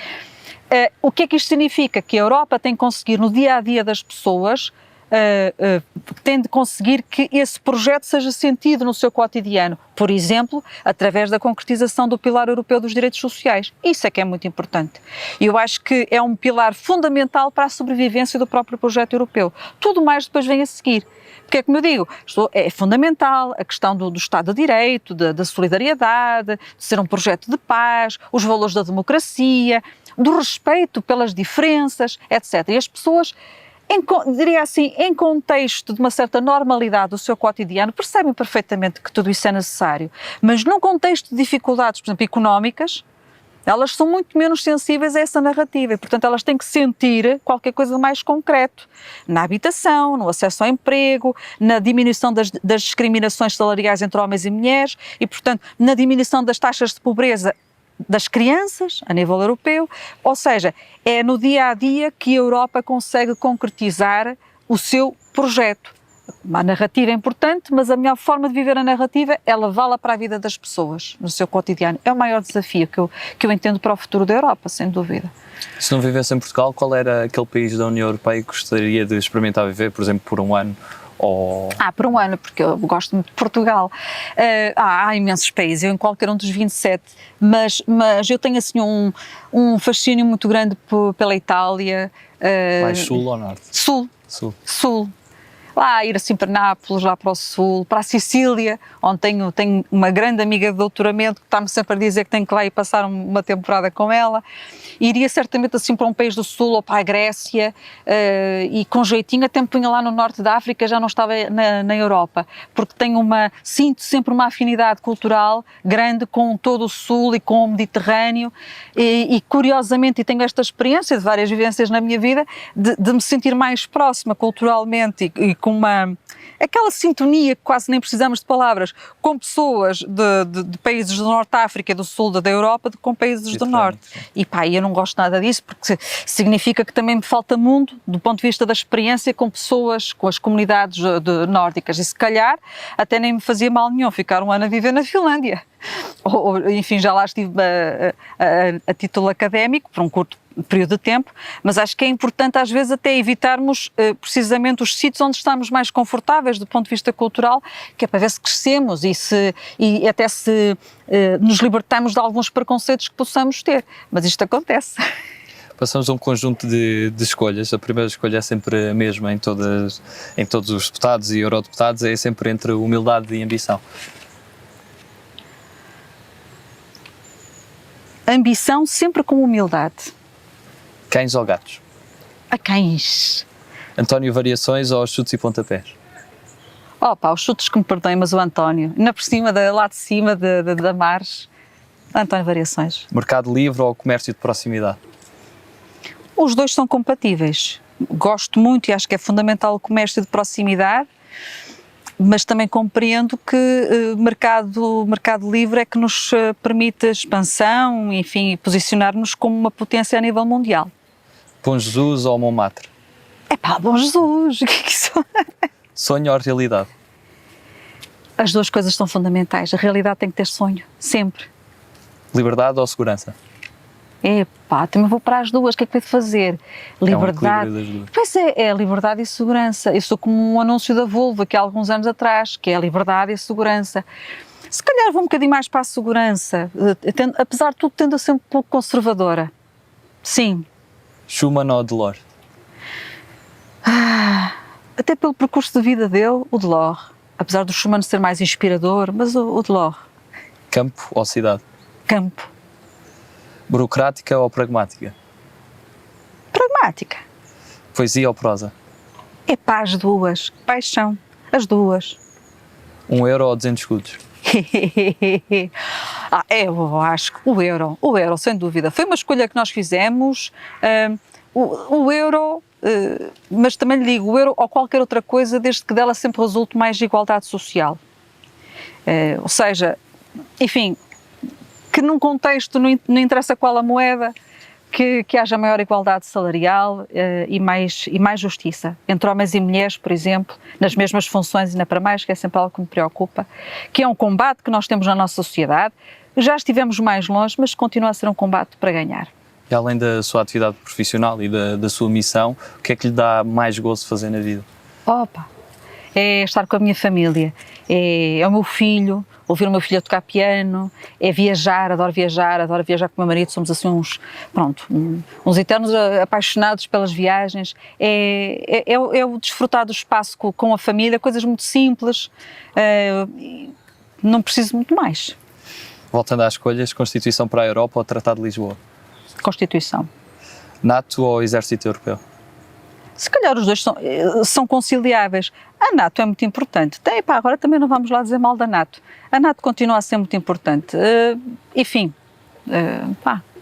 O que é que isto significa? Que a Europa tem que conseguir, no dia-a-dia das pessoas, tem de conseguir que esse projeto seja sentido no seu cotidiano, por exemplo, através da concretização do Pilar Europeu dos Direitos Sociais. Isso é que é muito importante. E eu acho que é um pilar fundamental para a sobrevivência do próprio projeto europeu. Tudo mais depois vem a seguir. Porque é como eu digo, é fundamental a questão do Estado de Direito, da solidariedade, de ser um projeto de paz, os valores da democracia, do respeito pelas diferenças, etc. E as pessoas, diria assim, em contexto de uma certa normalidade do seu cotidiano, percebem perfeitamente que tudo isso é necessário, mas num contexto de dificuldades, por exemplo, económicas, elas são muito menos sensíveis a essa narrativa e, portanto, elas têm que sentir qualquer coisa mais concreto na habitação, no acesso ao emprego, na diminuição das discriminações salariais entre homens e mulheres e, portanto, na diminuição das taxas de pobreza das crianças, a nível europeu, ou seja, é no dia-a-dia que a Europa consegue concretizar o seu projeto. A narrativa é importante, mas a melhor forma de viver a narrativa é levá-la para a vida das pessoas, no seu cotidiano. É o maior desafio que eu entendo para o futuro da Europa, sem dúvida. Se não vivesse em Portugal, qual era aquele país da União Europeia que gostaria de experimentar viver, por exemplo, por um ano? Por um ano, porque eu gosto muito de Portugal. Há imensos países, eu em qualquer um dos 27, mas eu tenho assim um fascínio muito grande pela Itália. Mais sul ou norte? Sul. Lá ir assim para Nápoles, lá para o sul, para a Sicília, onde tenho uma grande amiga de doutoramento que está-me sempre a dizer que tenho que lá ir passar uma temporada com ela. Iria certamente assim para um país do sul ou para a Grécia e com jeitinho até me punha lá no norte da África, já não estava na Europa, porque sinto sempre uma afinidade cultural grande com todo o sul e com o Mediterrâneo e curiosamente, e tenho esta experiência de várias vivências na minha vida, de me sentir mais próxima culturalmente e com aquela sintonia que quase nem precisamos de palavras, com pessoas de países do Norte da África e do Sul da Europa, com países do Norte. E eu não gosto nada disso, porque significa que também me falta mundo do ponto de vista da experiência com pessoas, com as comunidades nórdicas. E se calhar até nem me fazia mal nenhum ficar um ano a viver na Finlândia. Enfim, já lá estive a título académico, por um curto período de tempo, mas acho que é importante às vezes até evitarmos precisamente os sítios onde estamos mais confortáveis do ponto de vista cultural, que é para ver se crescemos e até se nos libertamos de alguns preconceitos que possamos ter, mas isto acontece. Passamos a um conjunto de escolhas. A primeira escolha é sempre a mesma em todos os deputados e eurodeputados, é sempre entre humildade e ambição. Ambição sempre com humildade. Cães ou gatos? A cães. António Variações ou chutes e pontapés? Os chutes que me perdoem, mas o António, lá de cima da Mares, António Variações. Mercado livre ou comércio de proximidade? Os dois são compatíveis. Gosto muito e acho que é fundamental o comércio de proximidade, mas também compreendo que mercado livre é que nos permite a expansão, enfim, posicionar-nos como uma potência a nível mundial. Bom Jesus ou Montmartre? Bom Jesus, o que é que isso? Sonho ou realidade? As duas coisas são fundamentais. A realidade tem que ter sonho, sempre. Liberdade ou segurança? Também vou para as duas, o que é que vai fazer? Liberdade. É um equilíbrio das duas. Pois é liberdade e segurança. Eu sou como um anúncio da Volvo aqui há alguns anos atrás, que é a liberdade e a segurança. Se calhar vou um bocadinho mais para a segurança, apesar de tudo tendo a ser um pouco conservadora. Sim. Schumann ou Delors? Até pelo percurso de vida dele, o Delors. Apesar do Schumann ser mais inspirador, mas o Delors. Campo ou cidade? Campo. Burocrática ou pragmática? Pragmática. Poesia ou prosa? As duas. Paixão. As duas. 1 euro ou 200 escudos? Eu acho que o euro, sem dúvida. Foi uma escolha que nós fizemos. O euro, mas também lhe digo, o euro ou qualquer outra coisa, desde que dela sempre resulte mais igualdade social. Ou seja, enfim, que num contexto não interessa qual a moeda, que haja maior igualdade salarial e mais justiça entre homens e mulheres, por exemplo, nas mesmas funções, ainda para mais, que é sempre algo que me preocupa, que é um combate que nós temos na nossa sociedade. Já estivemos mais longe, mas continua a ser um combate para ganhar. E além da sua atividade profissional e da sua missão, o que é que lhe dá mais gozo fazer na vida? Opa! É estar com a minha família, é o meu filho, ouvir o meu filho a tocar piano, é viajar, adoro viajar com o meu marido, somos assim uns eternos apaixonados pelas viagens, é o desfrutar do espaço com a família, coisas muito simples, não preciso muito mais. Voltando às escolhas, Constituição para a Europa ou Tratado de Lisboa? Constituição. NATO ou Exército Europeu? Se calhar os dois são conciliáveis. A NATO é muito importante. Agora também não vamos lá dizer mal da NATO. A NATO continua a ser muito importante. Enfim,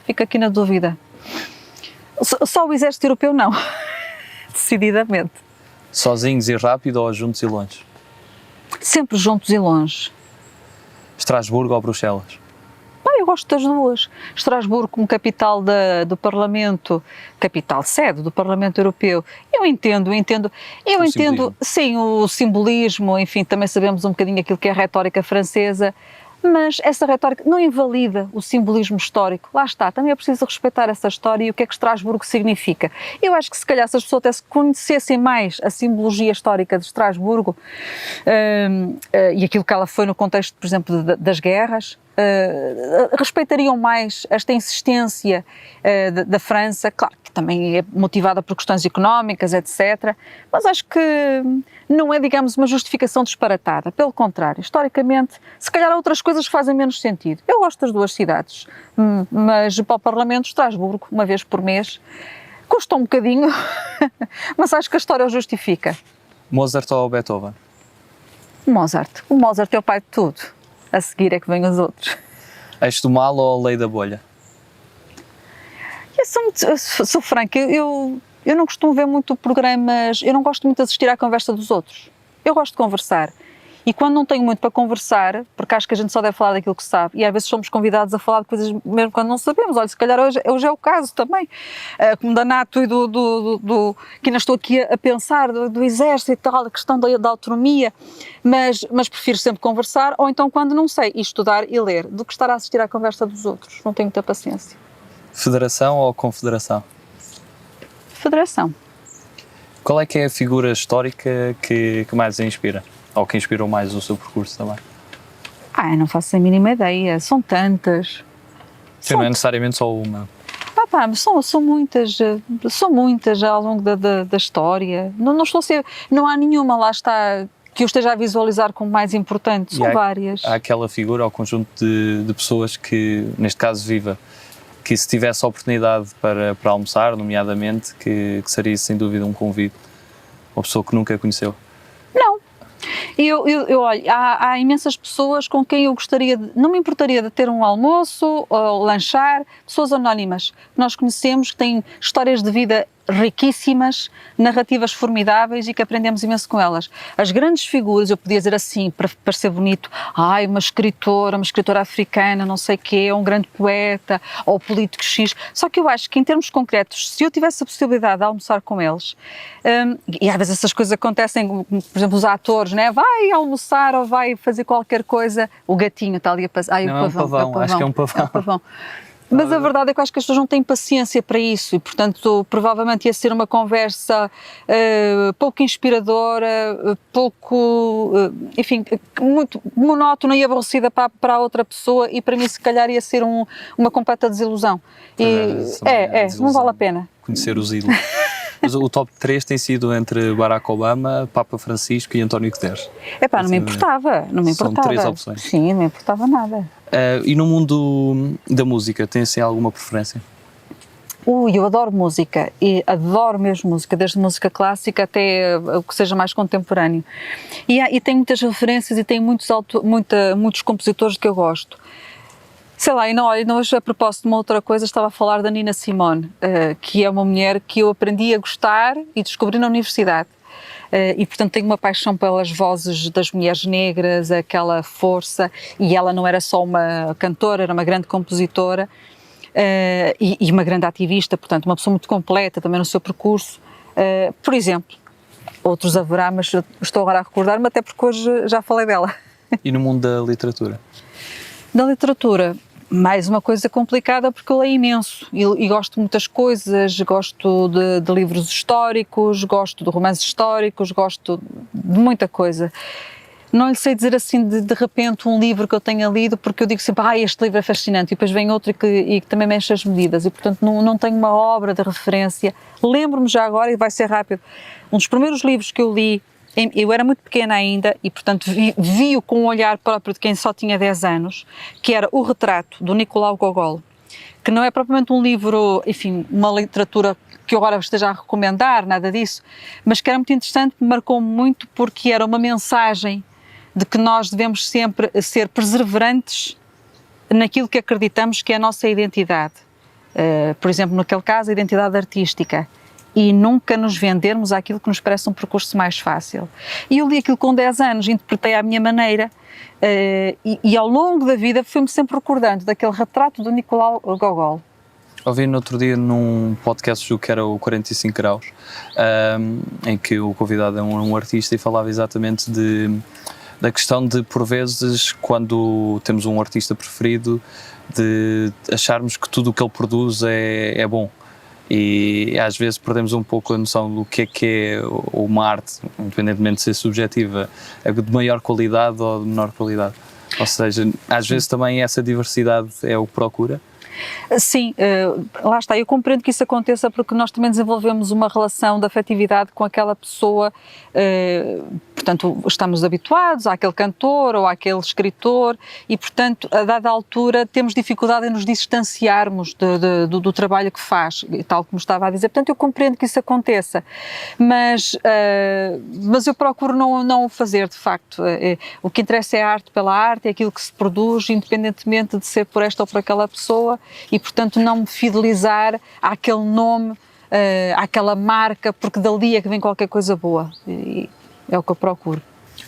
fico aqui na dúvida. Só o Exército Europeu não. Decididamente. Sozinhos e rápido ou juntos e longe? Sempre juntos e longe. Estrasburgo ou Bruxelas? Eu gosto das duas. Estrasburgo como capital do Parlamento, capital sede do Parlamento Europeu. Eu entendo, simbolismo. Sim, o simbolismo, enfim, também sabemos um bocadinho aquilo que é a retórica francesa, mas essa retórica não invalida o simbolismo histórico. Lá está, também é preciso respeitar essa história e o que é que Estrasburgo significa. Eu acho que se calhar se as pessoas até se conhecessem mais a simbologia histórica de Estrasburgo e aquilo que ela foi no contexto, por exemplo, das guerras, respeitariam mais esta insistência da França, claro que também é motivada por questões económicas, etc., mas acho que não é, digamos, uma justificação disparatada, pelo contrário, historicamente, se calhar há outras coisas que fazem menos sentido. Eu gosto das duas cidades, mas para o Parlamento, Estrasburgo, uma vez por mês, custa um bocadinho, mas acho que a história o justifica. Mozart ou Beethoven? Mozart. O Mozart é o pai de tudo. A seguir é que vêm os outros. Eixo do Mal ou Lei da Bolha? Eu sou franca, eu não costumo ver muito programas, eu não gosto muito de assistir à conversa dos outros. Eu gosto de conversar. E quando não tenho muito para conversar, porque acho que a gente só deve falar daquilo que sabe, e às vezes somos convidados a falar de coisas mesmo quando não sabemos. Olha, se calhar hoje é o caso também, como da NATO e que ainda estou aqui a pensar, do Exército e tal, a questão da autonomia, mas prefiro sempre conversar, ou então quando não sei, estudar e ler, do que estar a assistir à conversa dos outros. Não tenho muita paciência. Federação ou Confederação? Federação. Qual é que é a figura histórica que mais a inspira? Ou que inspirou mais o seu percurso também? Eu não faço a mínima ideia, são tantas. Sim, não é necessariamente só uma. São muitas ao longo da história. Não há nenhuma, lá está, que eu esteja a visualizar como mais importante, são várias. Há aquela figura, ao conjunto de pessoas que, neste caso viva, que se tivesse a oportunidade para almoçar, nomeadamente, que seria sem dúvida um convite, uma pessoa que nunca conheceu. Não. Olha, há imensas pessoas com quem eu não me importaria de ter um almoço ou lanchar, pessoas anónimas que nós conhecemos, que têm histórias de vida riquíssimas, narrativas formidáveis e que aprendemos imenso com elas. As grandes figuras, eu podia dizer assim, para parecer bonito, uma escritora africana, não sei o quê, um grande poeta, ou político X, só que eu acho que em termos concretos, se eu tivesse a possibilidade de almoçar com eles, e às vezes essas coisas acontecem, por exemplo, os atores, né? Vai almoçar ou vai fazer qualquer coisa, o gatinho está ali a passar, não, é um pavão, acho que é um pavão. Mas a verdade é que eu acho que as pessoas não têm paciência para isso e, portanto, provavelmente ia ser uma conversa pouco inspiradora, enfim, muito monótona e aborrecida para a outra pessoa e para mim se calhar ia ser uma completa desilusão. Não vale a pena. Conhecer os ídolos. Mas o top 3 tem sido entre Barack Obama, Papa Francisco e António Guterres. Não me importava. São 3 opções. Sim, não me importava nada. E no mundo da música, tem assim alguma preferência? Eu adoro música, e adoro mesmo música, desde música clássica até o que seja mais contemporâneo. E tem muitas referências e tem muitos compositores que eu gosto. Sei lá, hoje a propósito de uma outra coisa, estava a falar da Nina Simone, que é uma mulher que eu aprendi a gostar e descobri na universidade. E portanto tenho uma paixão pelas vozes das mulheres negras, aquela força, e ela não era só uma cantora, era uma grande compositora. e uma grande ativista, portanto, uma pessoa muito completa também no seu percurso. Por exemplo, outros haverá, mas estou agora a recordar-me, até porque hoje já falei dela. E no mundo da literatura? Da literatura, mais uma coisa complicada porque eu leio imenso e gosto de muitas coisas, gosto de livros históricos, gosto de romances históricos, gosto de muita coisa. Não lhe sei dizer assim de repente um livro que eu tenha lido, porque eu digo sempre, este livro é fascinante, e depois vem outro e que também mexe as medidas, e portanto não tenho uma obra de referência. Lembro-me já agora, e vai ser rápido, um dos primeiros livros que eu li, eu era muito pequena ainda, e portanto vi-o com um olhar próprio de quem só tinha 10 anos, que era O Retrato, do Nicolau Gogol, que não é propriamente um livro, enfim, uma literatura que eu agora esteja a recomendar, nada disso, mas que era muito interessante, me marcou muito porque era uma mensagem de que nós devemos sempre ser perseverantes naquilo que acreditamos que é a nossa identidade. Por exemplo, naquele caso, a identidade artística. E nunca nos vendermos àquilo que nos parece um percurso mais fácil. E eu li aquilo com 10 anos, interpretei à minha maneira, e ao longo da vida fui-me sempre recordando daquele retrato do Nicolau Gogol. Ouvi no outro dia num podcast que era o 45 Graus, em que o convidado é um artista e falava exatamente da questão de, por vezes, quando temos um artista preferido, de acharmos que tudo o que ele produz é bom. E às vezes perdemos um pouco a noção do que é uma arte, independentemente de ser subjetiva, de maior qualidade ou de menor qualidade. Ou seja, às vezes também essa diversidade é o que procura. Sim, lá está, eu compreendo que isso aconteça porque nós também desenvolvemos uma relação de afetividade com aquela pessoa, portanto estamos habituados àquele cantor ou àquele escritor e portanto a dada altura temos dificuldade em nos distanciarmos do trabalho que faz, tal como estava a dizer, portanto eu compreendo que isso aconteça, mas eu procuro não o fazer de facto. O que interessa é a arte pela arte, é aquilo que se produz, independentemente de ser por esta ou por aquela pessoa, e portanto não me fidelizar àquele nome, àquela marca, porque dali é que vem qualquer coisa boa, e é o que eu procuro.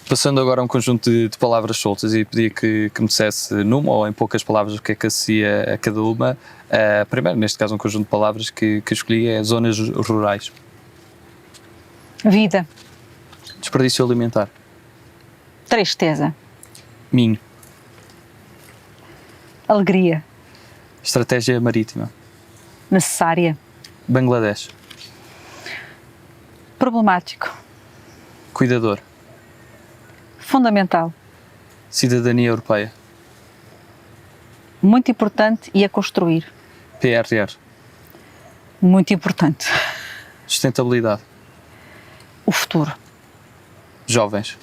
Passando agora a um conjunto de palavras soltas, e pedia que me dissesse numa ou em poucas palavras o que é que associa a cada uma. Primeiro, neste caso, um conjunto de palavras que escolhi é zonas rurais. Vida. Desperdício alimentar. Tristeza. Minho. Alegria. Estratégia marítima. Necessária. Bangladesh. Problemático. Cuidador. Fundamental. Cidadania europeia. Muito importante e a construir. PRR. Muito importante. Sustentabilidade. O futuro. Jovens.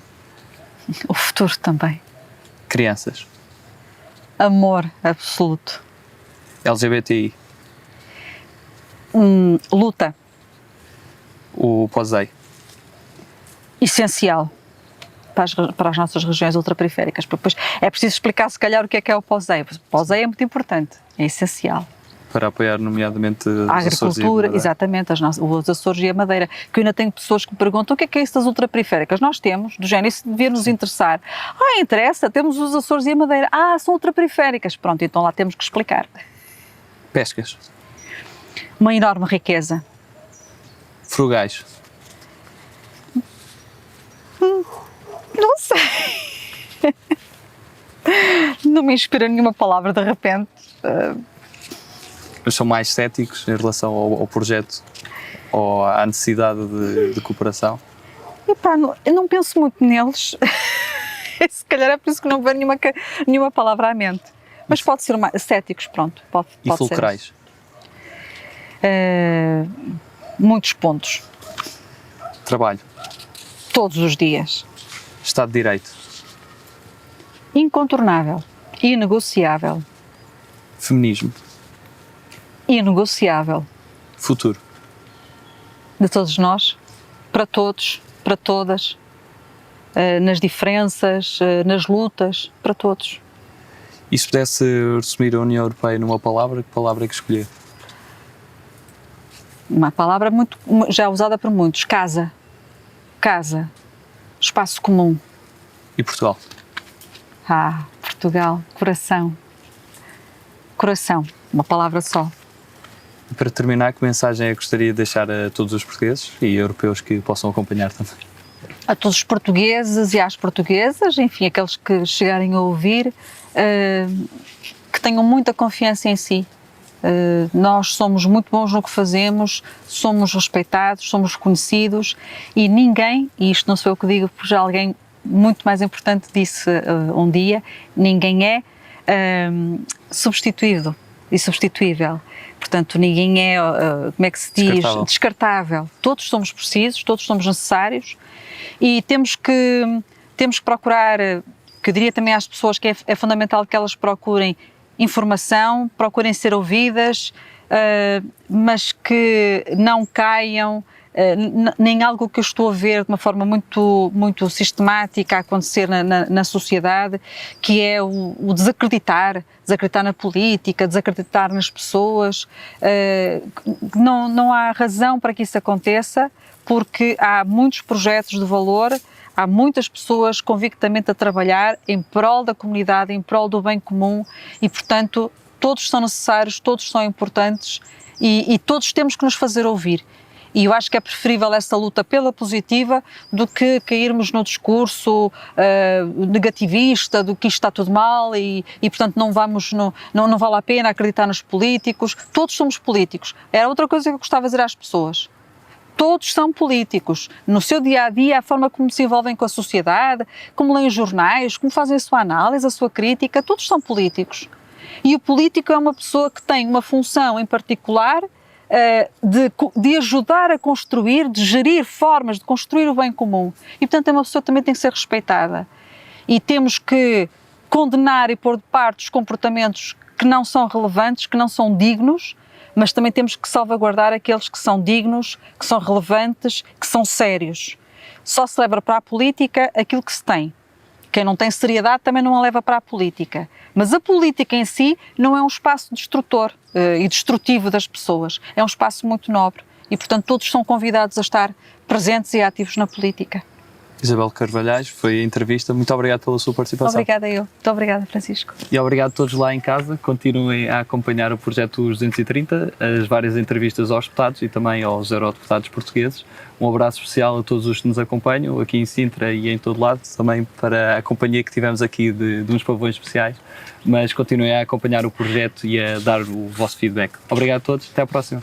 O futuro também. Crianças. Amor absoluto. LGBTI. Luta. O POSEI. Essencial para as nossas regiões ultraperiféricas. Depois é preciso explicar, se calhar, o que é o POSEI. O POSEI é muito importante, é essencial. Para apoiar, nomeadamente, a agricultura, exatamente, os Açores e a Madeira. Que eu ainda tenho pessoas que me perguntam o que é isso das ultraperiféricas. Nós temos, do género, isso devia nos interessar. Interessa, temos os Açores e a Madeira. São ultraperiféricas. Pronto, então lá temos que explicar. Pescas. Uma enorme riqueza. Frugais. Não sei. Não me inspira nenhuma palavra de repente. Mas são mais céticos em relação ao projeto ou à necessidade de cooperação? Eu não penso muito neles. Se calhar é por isso que não vem nenhuma palavra à mente. Mas pode ser céticos, pronto. Pode e fulcrais? Muitos pontos. Trabalho. Todos os dias. Estado de Direito. Incontornável. Inegociável. Feminismo. Inegociável. Futuro. De todos nós, para todos, para todas, nas diferenças, nas lutas, para todos. E se pudesse resumir a União Europeia numa palavra, que palavra é que escolher? Uma palavra muito, já usada por muitos: casa. Casa. Espaço comum. E Portugal? Portugal. Coração. Coração. uma palavra só. Para terminar, que mensagem é que gostaria de deixar a todos os portugueses e europeus que possam acompanhar também? A todos os portugueses e às portuguesas, enfim, aqueles que chegarem a ouvir, que tenham muita confiança em si. Nós somos muito bons no que fazemos, somos respeitados, somos reconhecidos e ninguém, e isto não sou eu que digo, porque já alguém muito mais importante disse um dia, ninguém é substituído e substituível. Portanto, ninguém é, como é que se diz? Descartável. Todos somos precisos, todos somos necessários e temos que procurar, que eu diria também às pessoas que é fundamental que elas procurem informação, procurem ser ouvidas, mas que não caiam nem algo que eu estou a ver de uma forma muito sistemática a acontecer na sociedade, que é o desacreditar na política, desacreditar nas pessoas. Não há razão para que isso aconteça, porque há muitos projetos de valor, há muitas pessoas convictamente a trabalhar em prol da comunidade, em prol do bem comum e, portanto, todos são necessários, todos são importantes e todos temos que nos fazer ouvir. E eu acho que é preferível essa luta pela positiva do que cairmos no discurso negativista, do que isto está tudo mal e portanto, não vale a pena acreditar nos políticos. Todos somos políticos. Era outra coisa que eu gostava de dizer às pessoas. Todos são políticos, no seu dia-a-dia, a forma como se envolvem com a sociedade, como leem jornais, como fazem a sua análise, a sua crítica, todos são políticos. E o político é uma pessoa que tem uma função em particular de ajudar a construir, de gerir formas de construir o bem comum. E, portanto, é uma pessoa que também tem que ser respeitada. E temos que condenar e pôr de parte os comportamentos que não são relevantes, que não são dignos, mas também temos que salvaguardar aqueles que são dignos, que são relevantes, que são sérios. Só se leva para a política aquilo que se tem. Quem não tem seriedade também não a leva para a política. Mas a política em si não é um espaço destrutor e destrutivo das pessoas. É um espaço muito nobre e, portanto, todos são convidados a estar presentes e ativos na política. Isabel Carvalhais, foi a entrevista. Muito obrigado pela sua participação. Obrigada eu. Muito obrigada, Francisco. E obrigado a todos lá em casa. Continuem a acompanhar o projeto 230, as várias entrevistas aos deputados e também aos eurodeputados portugueses. Um abraço especial a todos os que nos acompanham aqui em Sintra e em todo lado, também para a companhia que tivemos aqui de uns pavões especiais. Mas continuem a acompanhar o projeto e a dar o vosso feedback. Obrigado a todos. Até à próxima.